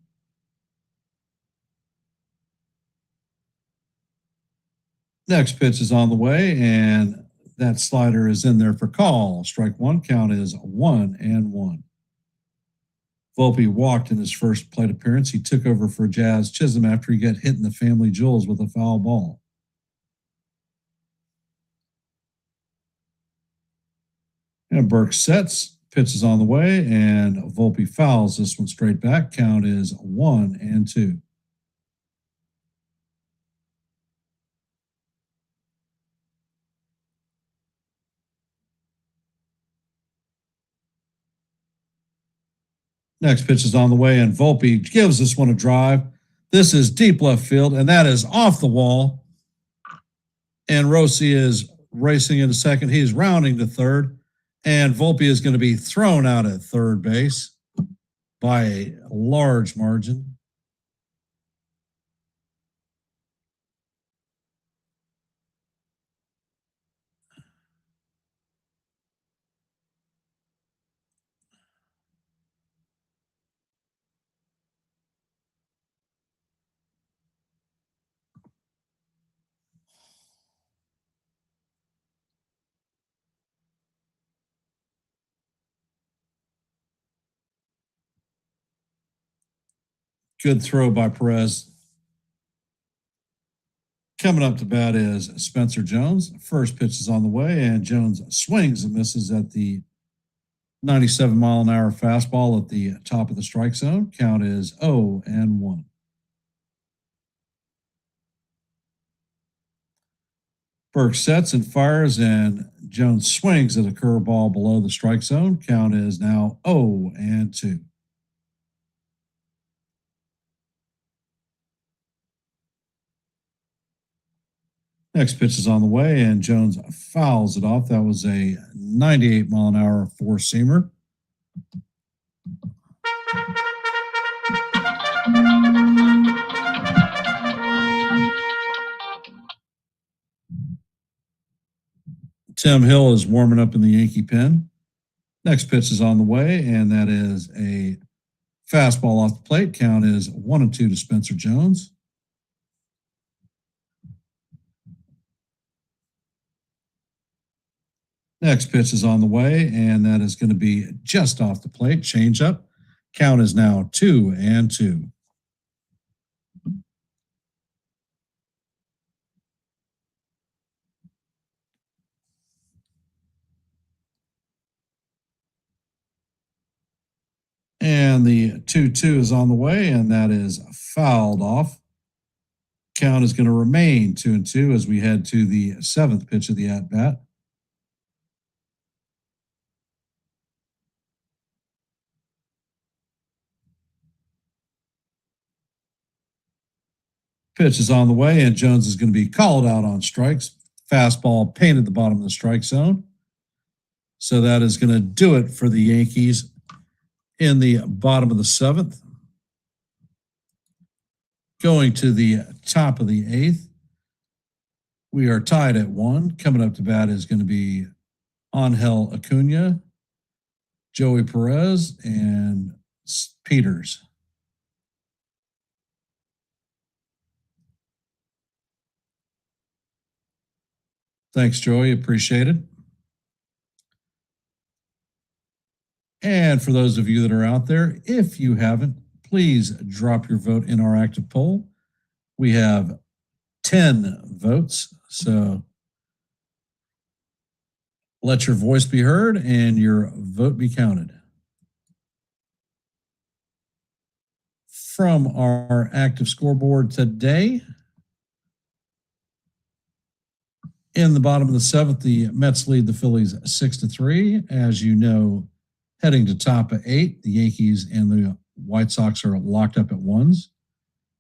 Next pitch is on the way, and that slider is in there for call. Strike one, count is 1-1. Volpe walked in his first plate appearance. He took over for Jazz Chisholm after he got hit in the family jewels with a foul ball. And Burke sets, pitch is on the way, and Volpe fouls this one straight back. Count is 1-2. Next pitch is on the way, and Volpe gives this one a drive. This is deep left field, and that is off the wall. And Rossi is racing into second. He's rounding to third, and Volpe is going to be thrown out at third base by a large margin. Good throw by Perez. Coming up to bat is Spencer Jones. First pitch is on the way, and Jones swings and misses at the 97-mile-an-hour fastball at the top of the strike zone. Count is 0-1. Burke sets and fires, and Jones swings at a curveball below the strike zone. Count is now 0-2. Next pitch is on the way, and Jones fouls it off. That was a 98-mile-an-hour four-seamer. Tim Hill is warming up in the Yankee pen. Next pitch is on the way, and that is a fastball off the plate. Count is 1-2 to Spencer Jones. Next pitch is on the way, and that is going to be just off the plate. Change up. Count is now 2-2. And the 2-2 is on the way, and that is fouled off. Count is going to remain 2-2 as we head to the seventh pitch of the at-bat. Pitch is on the way, and Jones is going to be called out on strikes. Fastball painted the bottom of the strike zone. So that is going to do it for the Yankees in the bottom of the seventh. Going to the top of the eighth, we are tied at 1. Coming up to bat is going to be Angel Acuna, Joey Perez, and Peters. Thanks, Joey. Appreciate it. And for those of you that are out there, if you haven't, please drop your vote in our active poll. We have 10 votes, so let your voice be heard and your vote be counted. From our active scoreboard today, in the bottom of the seventh, the Mets lead the Phillies 6-3. As you know, heading to top of 8, the Yankees and the White Sox are locked up at ones.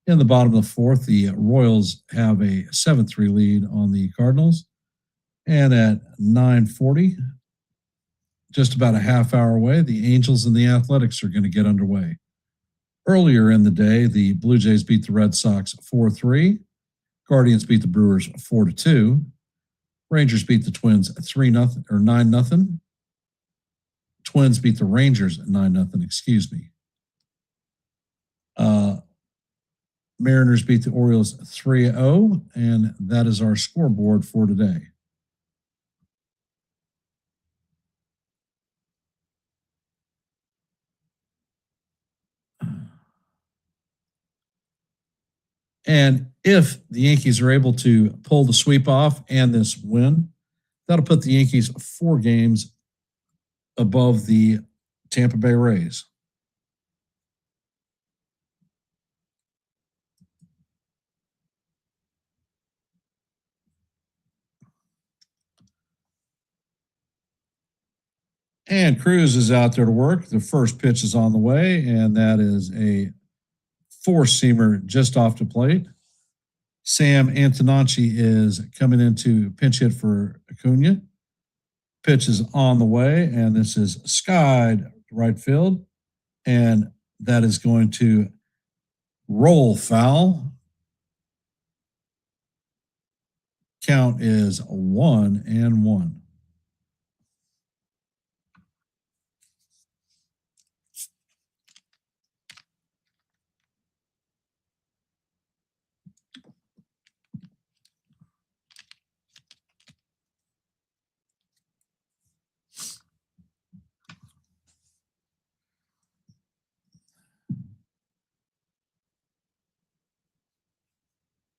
In the bottom of the fourth, the Royals have a 7-3 lead on the Cardinals. And at 9:40, just about a half hour away, the Angels and the Athletics are going to get underway. Earlier in the day, the Blue Jays beat the Red Sox 4-3. Guardians beat the Brewers 4-2. Rangers beat the Twins 3-0 or 9-0. Twins beat the Rangers 9-0, excuse me. Mariners beat the Orioles 3-0, and that is our scoreboard for today. And if the Yankees are able to pull the sweep off and this win, that'll put the Yankees 4 games above the Tampa Bay Rays. And Cruz is out there to work. The first pitch is on the way, and that is a 4-seamer just off the plate. Sam Antonacci is coming in to pinch hit for Acuna. Pitch is on the way, and this is skied right field, and that is going to roll foul. Count is 1-1.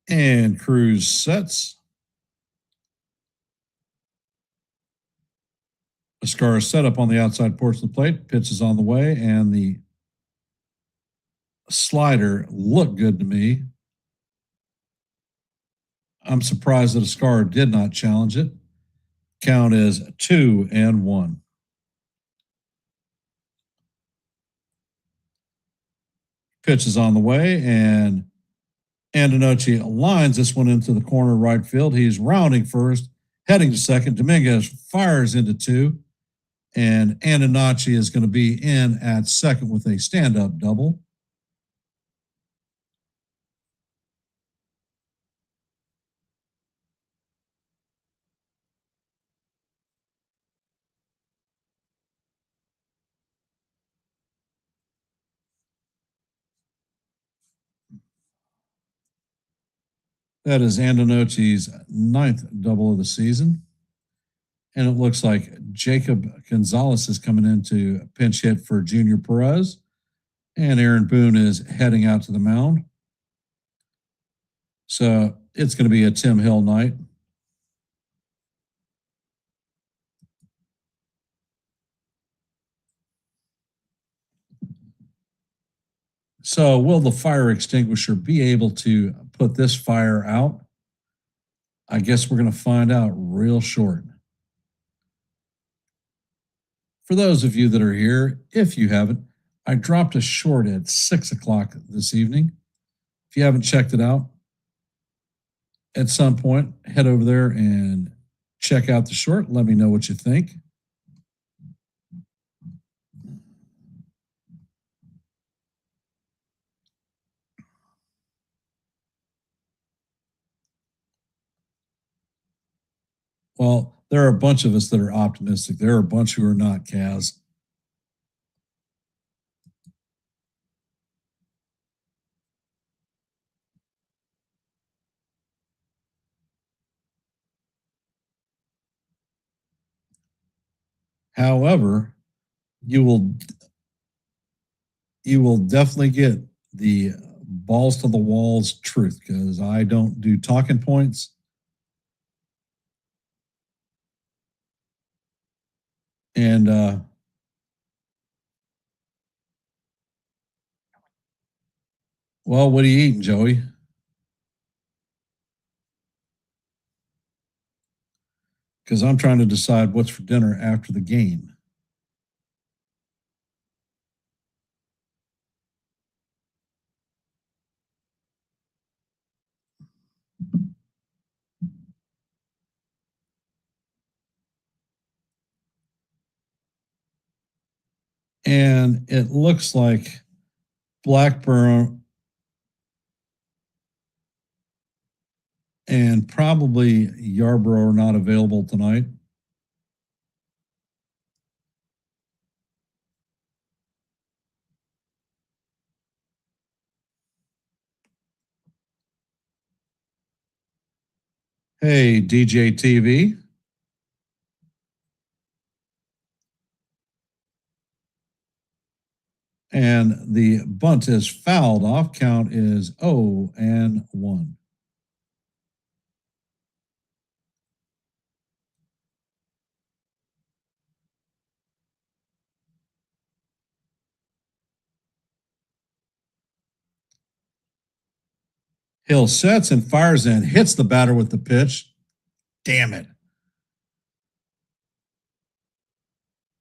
And Cruz sets. Ascara set up on the outside porch of the plate. Pitch is on the way, and the slider looked good to me. I'm surprised that Ascara did not challenge it. Count is 2-1. Pitch is on the way, and Antonacci lines this one into the corner right field. He's rounding first, heading to second. Dominguez fires into 2, and Antonacci is going to be in at second with a stand-up double. That is Antonacci's 9th double of the season. And it looks like Jacob Gonzalez is coming in to pinch hit for Junior Perez. And Aaron Boone is heading out to the mound. So it's going to be a Tim Hill night. So will the fire extinguisher be able to put this fire out? I guess we're going to find out real short. For those of you that are here, if you haven't, I dropped a short at 6 o'clock this evening. If you haven't checked it out, at some point, head over there and check out the short. Let me know what you think. Well, there are a bunch of us that are optimistic. There are a bunch who are not, Kaz. However, you will definitely get the balls to the walls truth, because I don't do talking points. And well, what are you eating, Joey? Because I'm trying to decide what's for dinner after the game. And it looks like Blackburn and probably Yarbrough are not available tonight. Hey, DJ TV. And the bunt is fouled off. Count is 0-1. Hill sets and fires and hits the batter with the pitch. Damn it.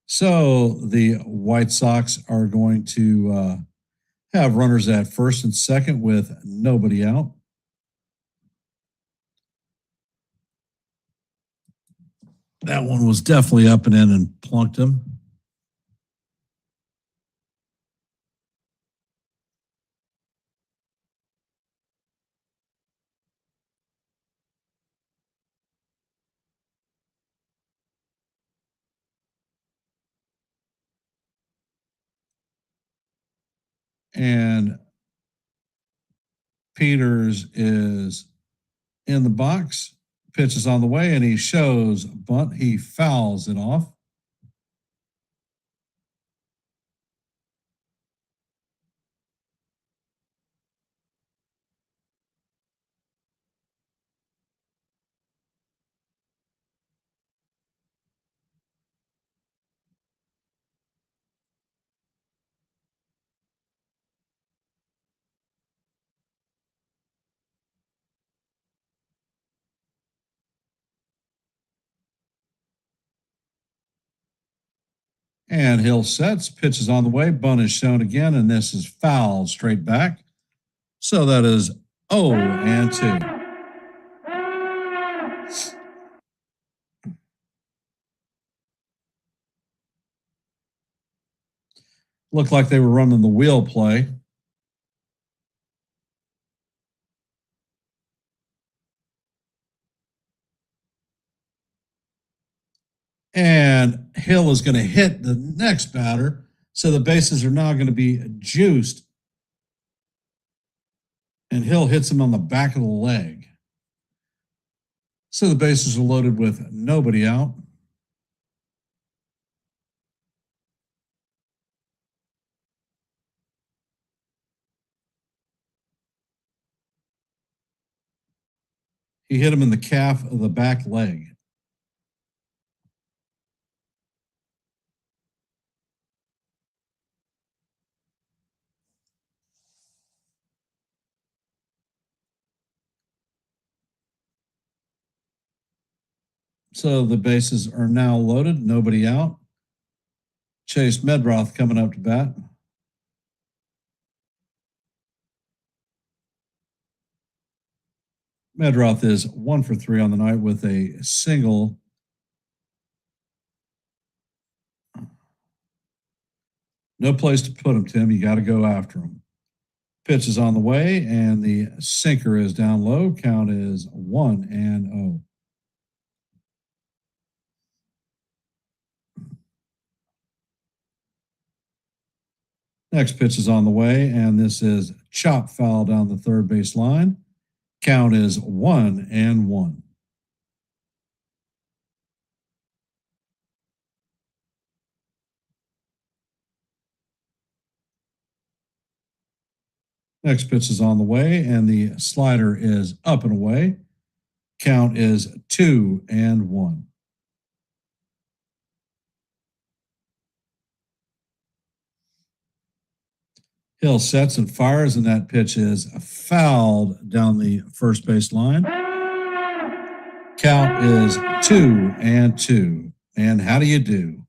So the White Sox are going to have runners at first and second with nobody out. That one was definitely up and in and plunked him. And Peters is in the box, pitch is on the way, and he shows bunt. He fouls it off. And Hill sets, pitch is on the way, bunt is shown again, and this is foul straight back. So that is 0-2. Looked like they were running the wheel play. And Hill is going to hit the next batter. So the bases are now going to be juiced. And Hill hits him on the back of the leg. So the bases are loaded with nobody out. He hit him in the calf of the back leg. So the bases are now loaded, nobody out. Chase Medroth coming up to bat. Medroth is 1 for 3 on the night with a single. No place to put him, Tim. You got to go after him. Pitch is on the way, and the sinker is down low. Count is 1-0. Next pitch is on the way, and this is chop foul down the third base line. Count is 1-1. Next pitch is on the way, and the slider is up and away. Count is 2-1. Hill sets and fires, and that pitch is fouled down the first base line. Count is 2-2. And how do you do?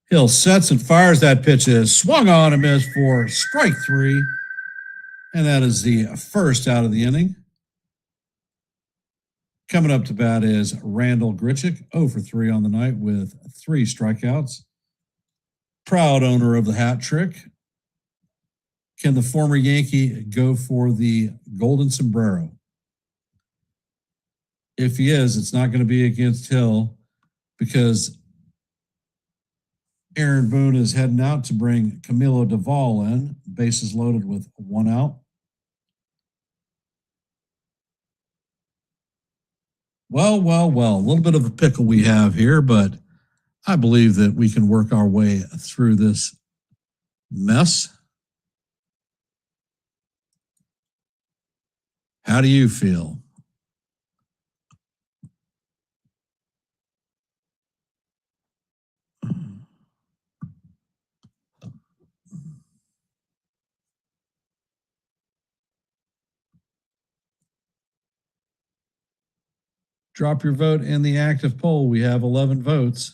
Hill sets and fires. That pitch is swung on and missed for strike 3. And that is the first out of the inning. Coming up to bat is Randall Grichuk, 0 for 3 on the night with 3 strikeouts. Proud owner of the hat trick. Can the former Yankee go for the golden sombrero? If he is, it's not going to be against Hill because Aaron Boone is heading out to bring Camilo Duvall in, bases loaded with 1 out. Well, a little bit of a pickle we have here, but I believe that we can work our way through this mess. How do you feel? Drop your vote in the active poll. We have 11 votes.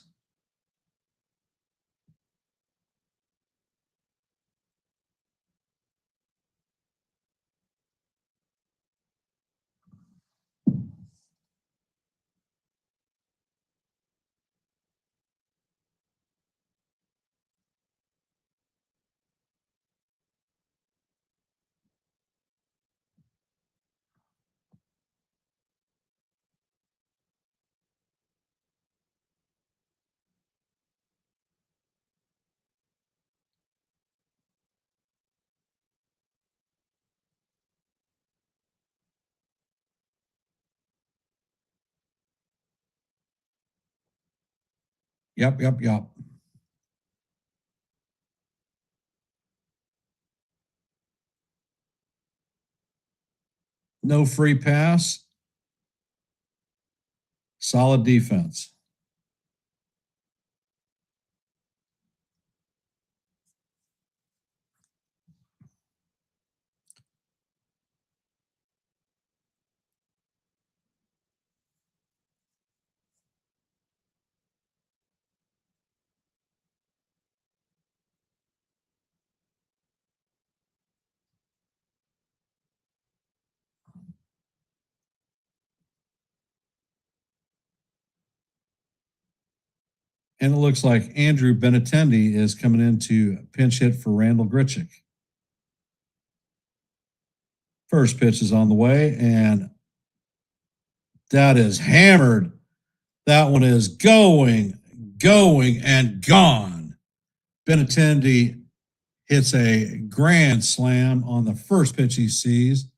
Yep. No free pass. Solid defense. And it looks like Andrew Benintendi is coming in to pinch hit for Randall Grichuk. First pitch is on the way, and that is hammered. That one is going, and gone. Benintendi hits a grand slam on the first pitch he sees.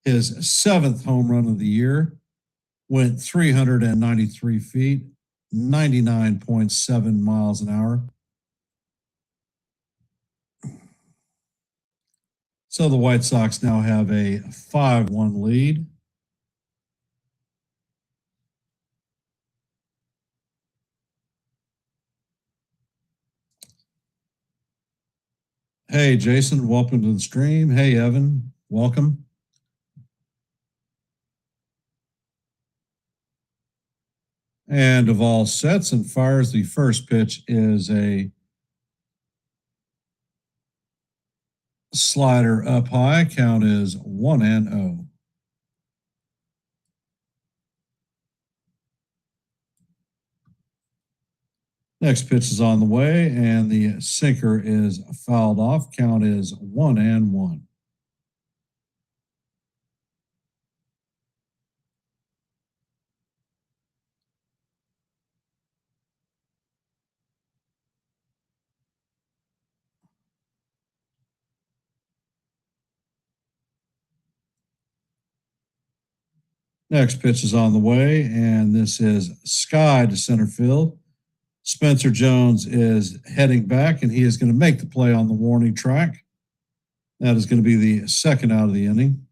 His 7th home run of the year. Went 393 feet, 99.7 miles an hour. So the White Sox now have a 5-1 lead. Hey, Jason, welcome to the stream. Hey, Evan, welcome. And Duvall sets and fires. The first pitch is a slider up high. Count is 1-0. Next pitch is on the way, and the sinker is fouled off. Count is 1-1. Next pitch is on the way, and this is sky to center field. Spencer Jones is heading back, and he is going to make the play on the warning track. That is going to be the second out of the inning.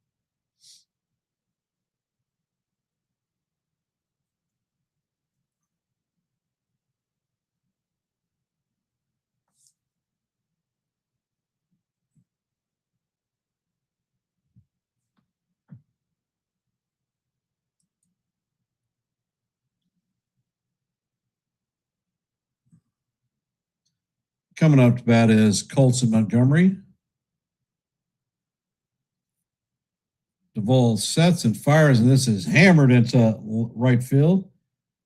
Coming up to bat is Colson Montgomery. Duvall sets and fires, and this is hammered into right field.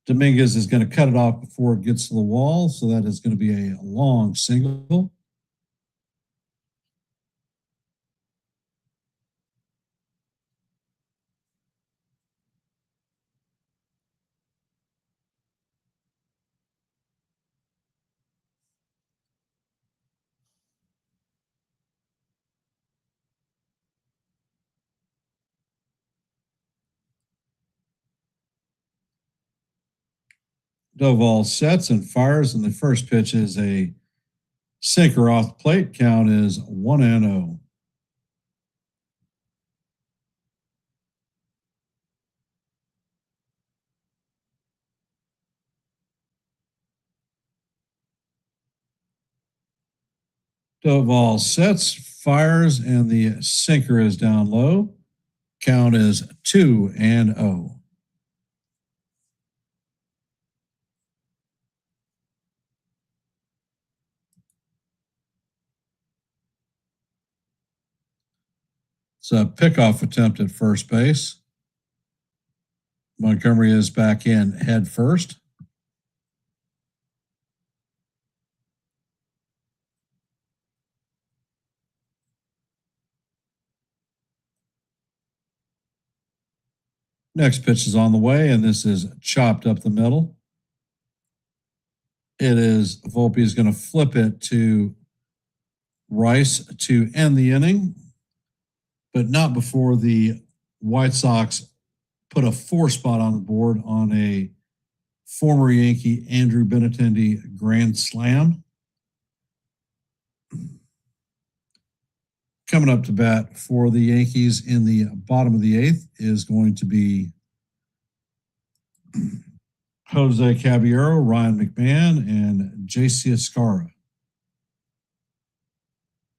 Dominguez is going to cut it off before it gets to the wall, so that is going to be a long single. Duvall sets and fires, and the first pitch is a sinker off the plate. Count is 1-0. Duvall sets, fires, and the sinker is down low. Count is 2-0. It's a pickoff attempt at first base. Montgomery is back in head first. Next pitch is on the way, and this is chopped up the middle. It is Volpe is going to flip it to Rice to end the inning, but not before the White Sox put a 4 spot on the board on a former Yankee Andrew Benintendi grand slam. Coming up to bat for the Yankees in the bottom of the 8th is going to be Jose Caballero, Ryan McMahon, and J.C. Escara.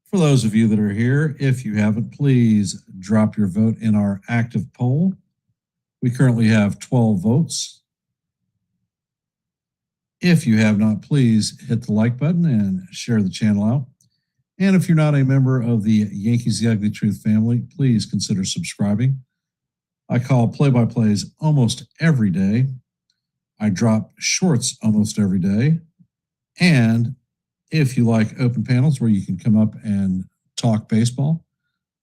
For those of you that are here, if you haven't, please drop your vote in our active poll. We currently have 12 votes. If you have not, please hit the like button and share the channel out. And if you're not a member of the Yankees The Ugly Truth family, please consider subscribing. I call play-by-plays almost every day. I drop shorts almost every day. And if you like open panels where you can come up and talk baseball,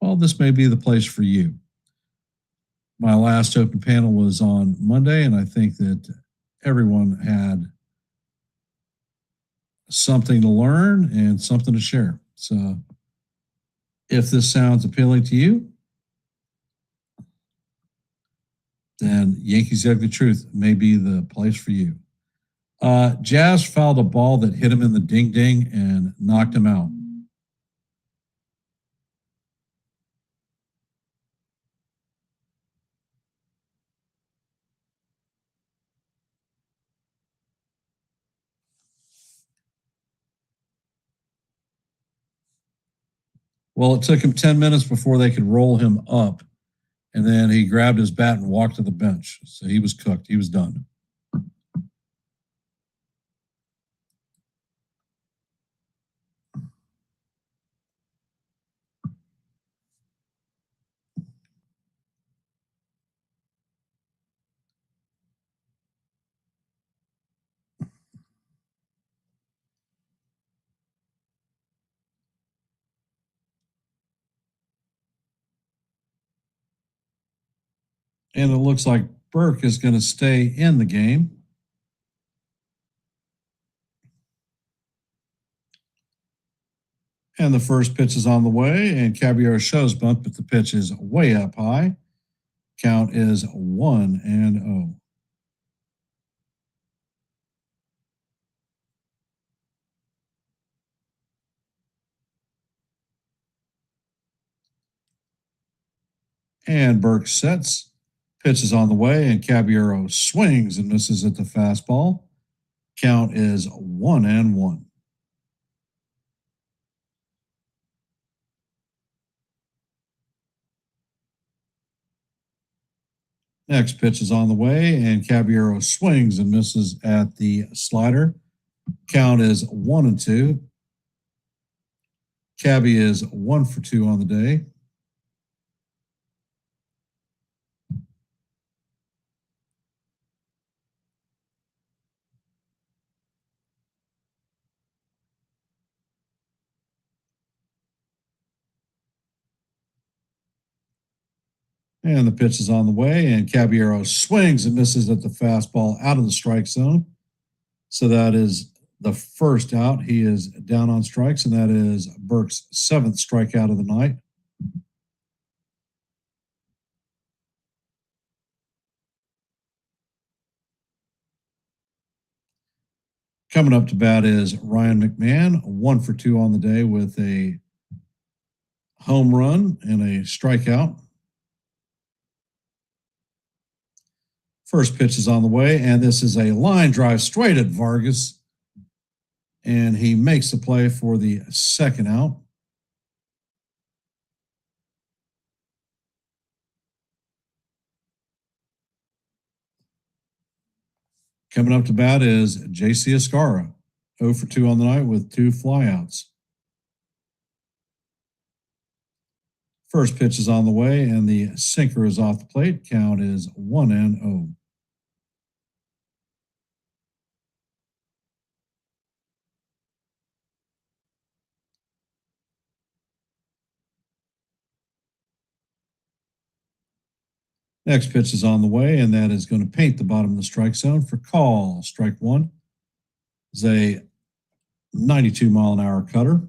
well, this may be the place for you. My last open panel was on Monday, and I think that everyone had something to learn and something to share. So if this sounds appealing to you, then Yankees The Ugly Truth may be the place for you. Jazz fouled a ball that hit him in the ding-ding and knocked him out. Well, it took him 10 minutes before they could roll him up, and then he grabbed his bat and walked to the bench. So he was cooked. He was done. And it looks like Burke is going to stay in the game. And the first pitch is on the way, and Caballero shows bunt, but the pitch is way up high. Count is 1-0. And Burke sets. Pitch is on the way, and Caballero swings and misses at the fastball. Count is 1-1. Next pitch is on the way, and Caballero swings and misses at the slider. Count is 1-2. Cabby is 1 for 2 on the day. And the pitch is on the way, and Caballero swings and misses at the fastball out of the strike zone. So that is the first out. He is down on strikes, and that is Burke's 7th strikeout of the night. Coming up to bat is Ryan McMahon, 1 for 2 on the day with a home run and a strikeout. First pitch is on the way, and this is a line drive straight at Vargas. And he makes the play for the second out. Coming up to bat is J.C. Escarra, 0 for 2 on the night with 2 flyouts. First pitch is on the way, and the sinker is off the plate. Count is 1-0. Next pitch is on the way, and that is going to paint the bottom of the strike zone for call. Strike 1 is a 92-mile-an-hour cutter.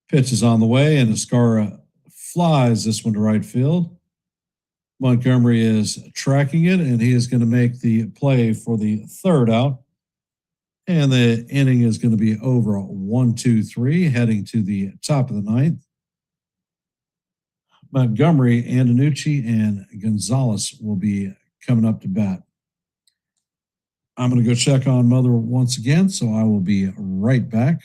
Pitch is on the way, and Escarra flies this one to right field. Montgomery is tracking it, and he is going to make the play for the third out. And the inning is going to be over 1-2-3, heading to the top of the ninth. Montgomery, Antonucci, and Gonzalez will be coming up to bat. I'm going to go check on Mother once again, so I will be right back.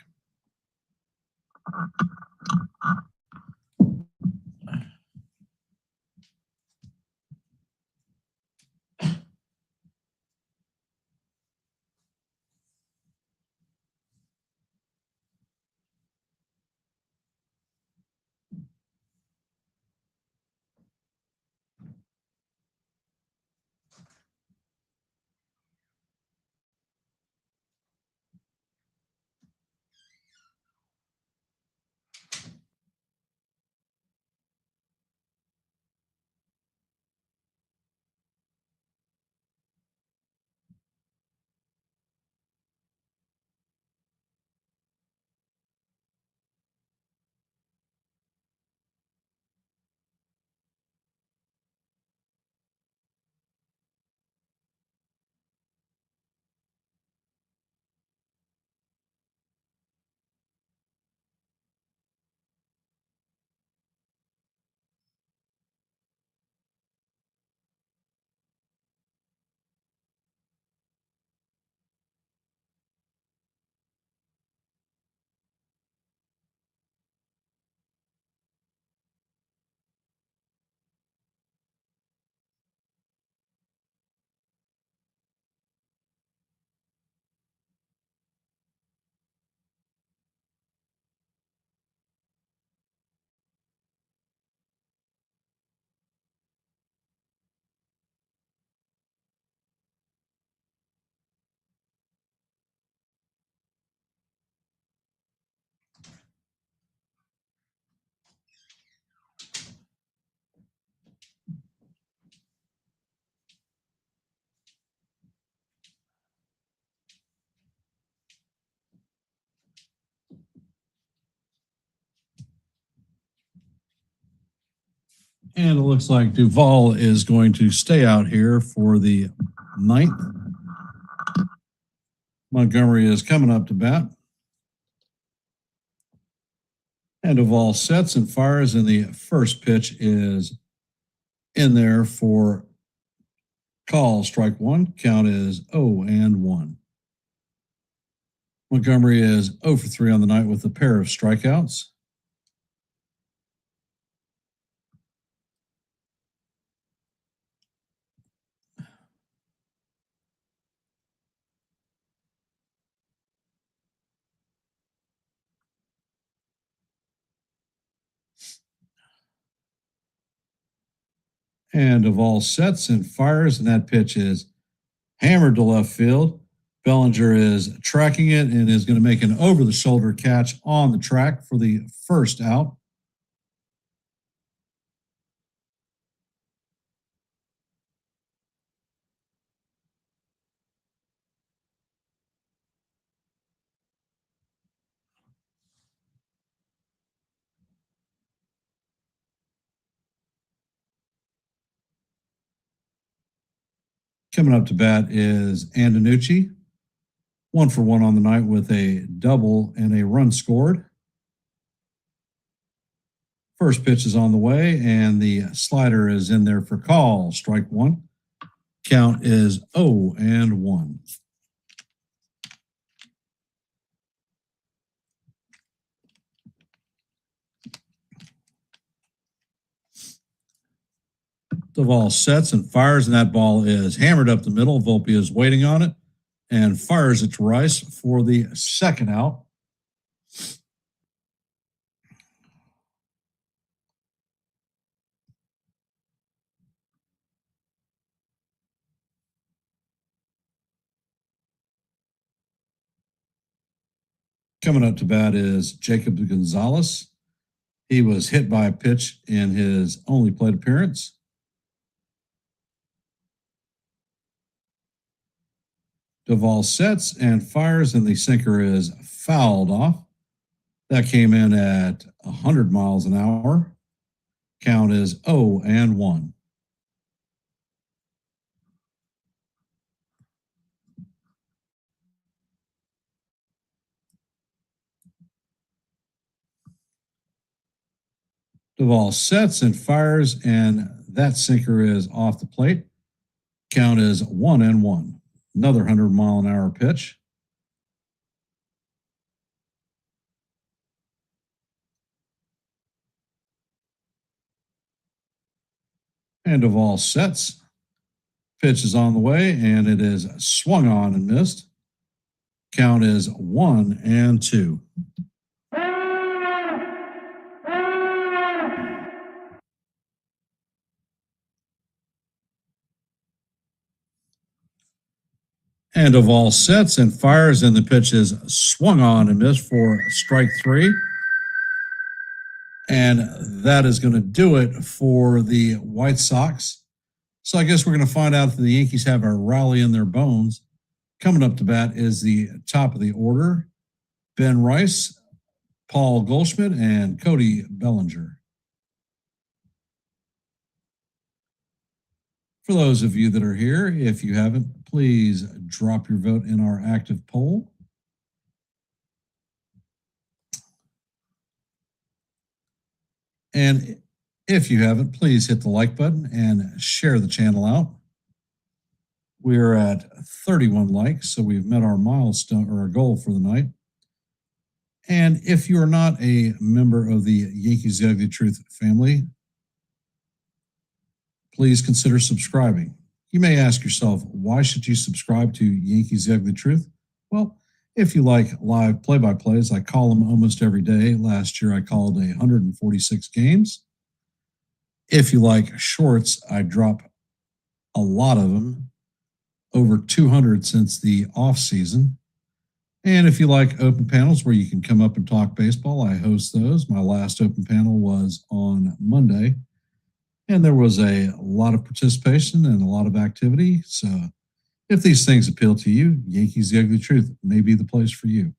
And it looks like Duvall is going to stay out here for the ninth. Montgomery is coming up to bat. And Duvall sets and fires, and the first pitch is in there for call. Strike 1. Count is 0-1. Montgomery is 0 for 3 on the night with a pair of strikeouts. And Duvall sets and fires, and that pitch is hammered to left field. Bellinger is tracking it and is going to make an over-the-shoulder catch on the track for the first out. Coming up to bat is Antonucci. 1-for-1 on the night with a double and a run scored. First pitch is on the way, and the slider is in there for call. Strike one. Count is 0-1. Duvall sets and fires, and that ball is hammered up the middle. Volpe is waiting on it and fires it to Rice for the second out. Coming up to bat is Jacob Gonzalez. He was hit by a pitch in his only plate appearance. Duvall sets and fires, and the sinker is fouled off. That came in at 100 miles an hour. Count is 0-1. Duvall sets and fires, and that sinker is off the plate. Count is 1-1. Another 100-mile-an-hour pitch. And Duvall sets. Pitch is on the way, and it is swung on and missed. Count is 1-2. And Duvall sets and fires, and the pitch is swung on and missed for strike three. And that is going to do it for the White Sox. So I guess we're going to find out if the Yankees have a rally in their bones. Coming up to bat is the top of the order: Ben Rice, Paul Goldschmidt, and Cody Bellinger. For those of you that are here, if you haven't, please drop your vote in our active poll. And if you haven't, please hit the like button and share the channel out. We're at 31 likes, so we've met our milestone or our goal for the night. And if you're not a member of the Yankees The Ugly Truth family, please consider subscribing. You may ask yourself, why should you subscribe to Yankees The Ugly Truth? Well, if you like live play-by-plays, I call them almost every day. Last year, I called 146 games. If you like shorts, I drop a lot of them, over 200 since the off season. And if you like open panels where you can come up and talk baseball, I host those. My last open panel was on Monday, and there was a lot of participation and a lot of activity. So if these things appeal to you, Yankees The Ugly Truth may be the place for you.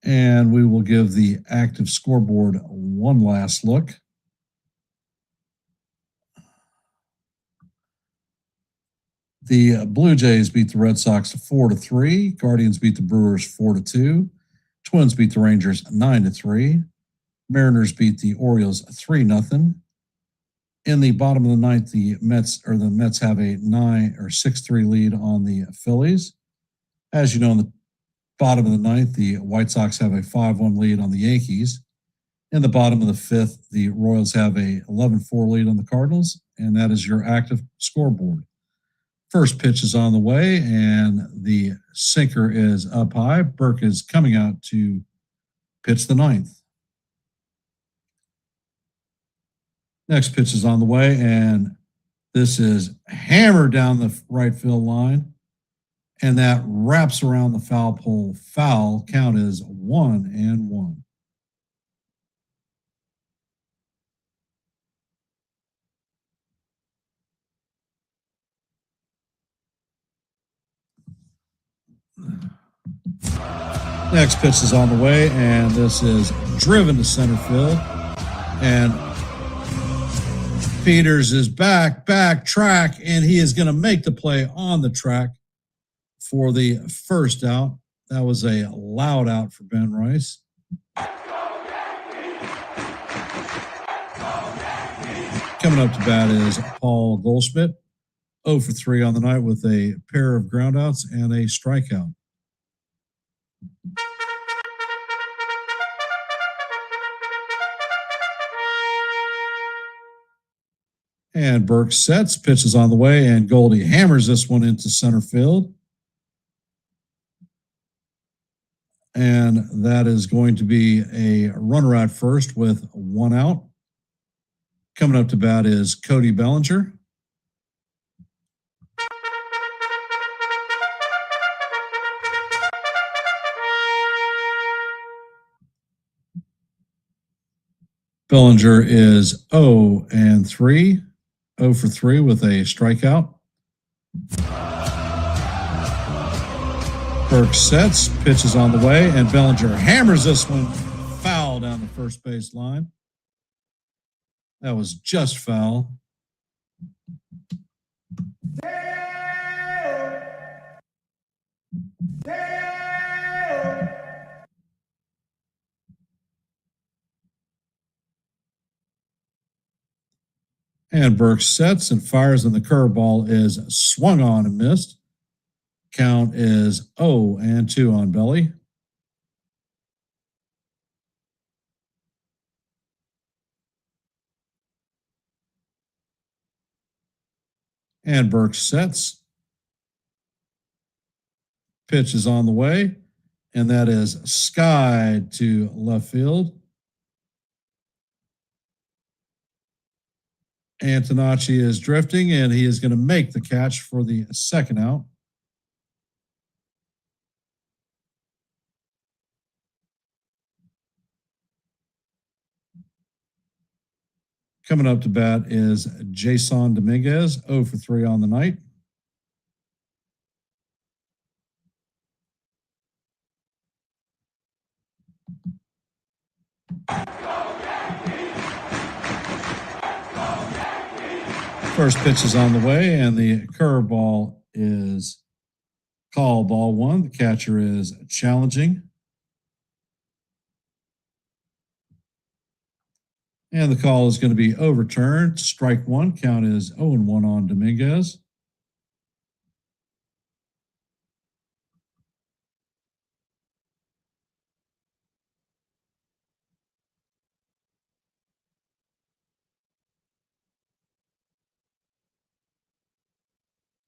And we will give the active scoreboard one last look. The Blue Jays beat the Red Sox 4-3. Guardians beat the Brewers 4-2. Twins beat the Rangers 9-3. Mariners beat the Orioles 3-0. In the bottom of the ninth, the Mets have a 6-3 lead on the Phillies. As you know, in the bottom of the ninth, the White Sox have a 5-1 lead on the Yankees. In the bottom of the fifth, the Royals have a 11-4 lead on the Cardinals, and that is your active scoreboard. First pitch is on the way, and the sinker is up high. Burke is coming out to pitch the ninth. Next pitch is on the way, and this is hammered down the right field line, and that wraps around the foul pole. Foul. Count is 1-1. Next pitch is on the way, and this is driven to center field. And Peters is back track, and he is going to make the play on the track for the first out. That was a loud out for Ben Rice. Coming up to bat is Paul Goldschmidt, 0 for 3 on the night with a pair of groundouts and a strikeout. And Burke sets, pitches on the way, and Goldie hammers this one into center field. And that is going to be a runner at first with 1 out. Coming up to bat is Cody Bellinger. Bellinger is 0 and 3, 0 for 3 with a strikeout. Burke sets, pitches on the way, and Bellinger hammers this one foul down the first base line. That was just foul. And Burke sets and fires, and the curveball is swung on and missed. Count is 0 and 2 on Belly. And Burke sets. Pitch is on the way, and that is skied to left field. Antonacci is drifting, and he is going to make the catch for the second out. Coming up to bat is Jason Dominguez, 0 for 3 on the night. First pitch is on the way, and the curveball is called ball 1. The catcher is challenging. And the call is going to be overturned. Strike 1. Count is 0 and 1 on Dominguez.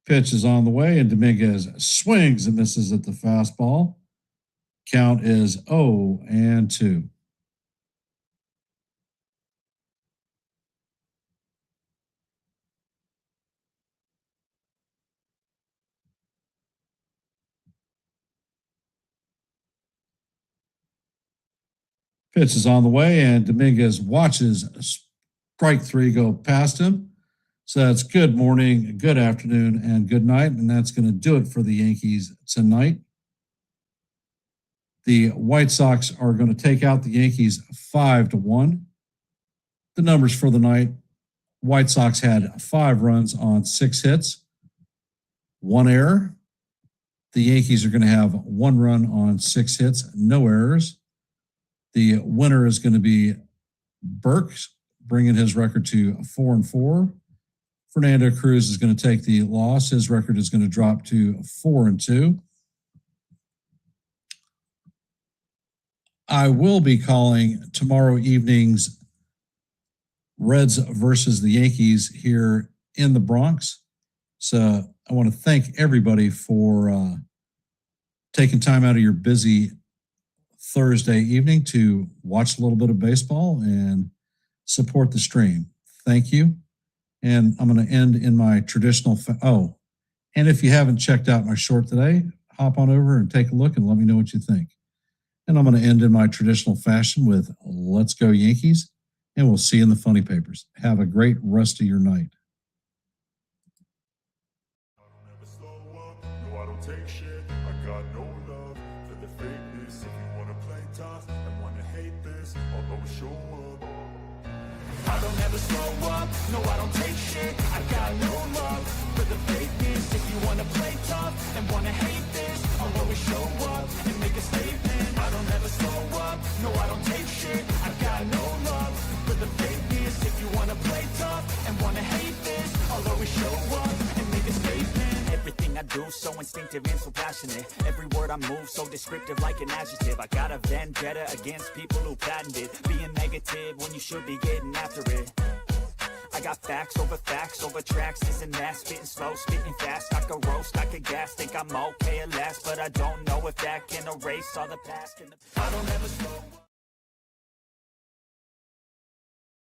Pitch is on the way, and Dominguez swings and misses at the fastball. Count is 0 and 2. Pitch is on the way, and Dominguez watches strike 3 go past him. So that's good morning, good afternoon, and good night. And that's going to do it for the Yankees tonight. The White Sox are going to take out the Yankees 5-1. The numbers for the night: White Sox had 5 runs on 6 hits, 1 error. The Yankees are going to have 1 run on 6 hits, no errors. The winner is going to be Burke, bringing his record to 4 and 4. Fernando Cruz is going to take the loss. His record is going to drop to 4 and 2. I will be calling tomorrow evening's Reds versus the Yankees here in the Bronx. So I want to thank everybody for taking time out of your busy Thursday evening to watch a little bit of baseball and support the stream. Thank you. And I'm going to end in my traditional. And if you haven't checked out my short today, hop on over and take a look and let me know what you think. And I'm going to end in my traditional fashion with "Let's go Yankees," and we'll see you in the funny papers. Have a great rest of your night. I don't ever slow up, no I don't take shit. I got no love for the fakeness. If you wanna play tough and wanna hate this, I'll always show up. I don't ever slow up, no I don't take shit. I got no love for the fakeness. If you wanna play tough and wanna hate this, I'll always show up and make a statement. I don't ever slow up, no I don't take shit. I got no love for the fakeness. If you wanna play tough and wanna hate this, I'll always show up and make a statement. Everything I do so instinctive and so passionate. Every word I move so descriptive like an adjective. I got a vendetta against people who patented being negative when you should be getting after it. I got facts over tracks, this and that. Spitting slow, spitting fast. I could roast, I could gas. Think I'm okay at last, but I don't know if that can erase all the past. I don't ever slow up.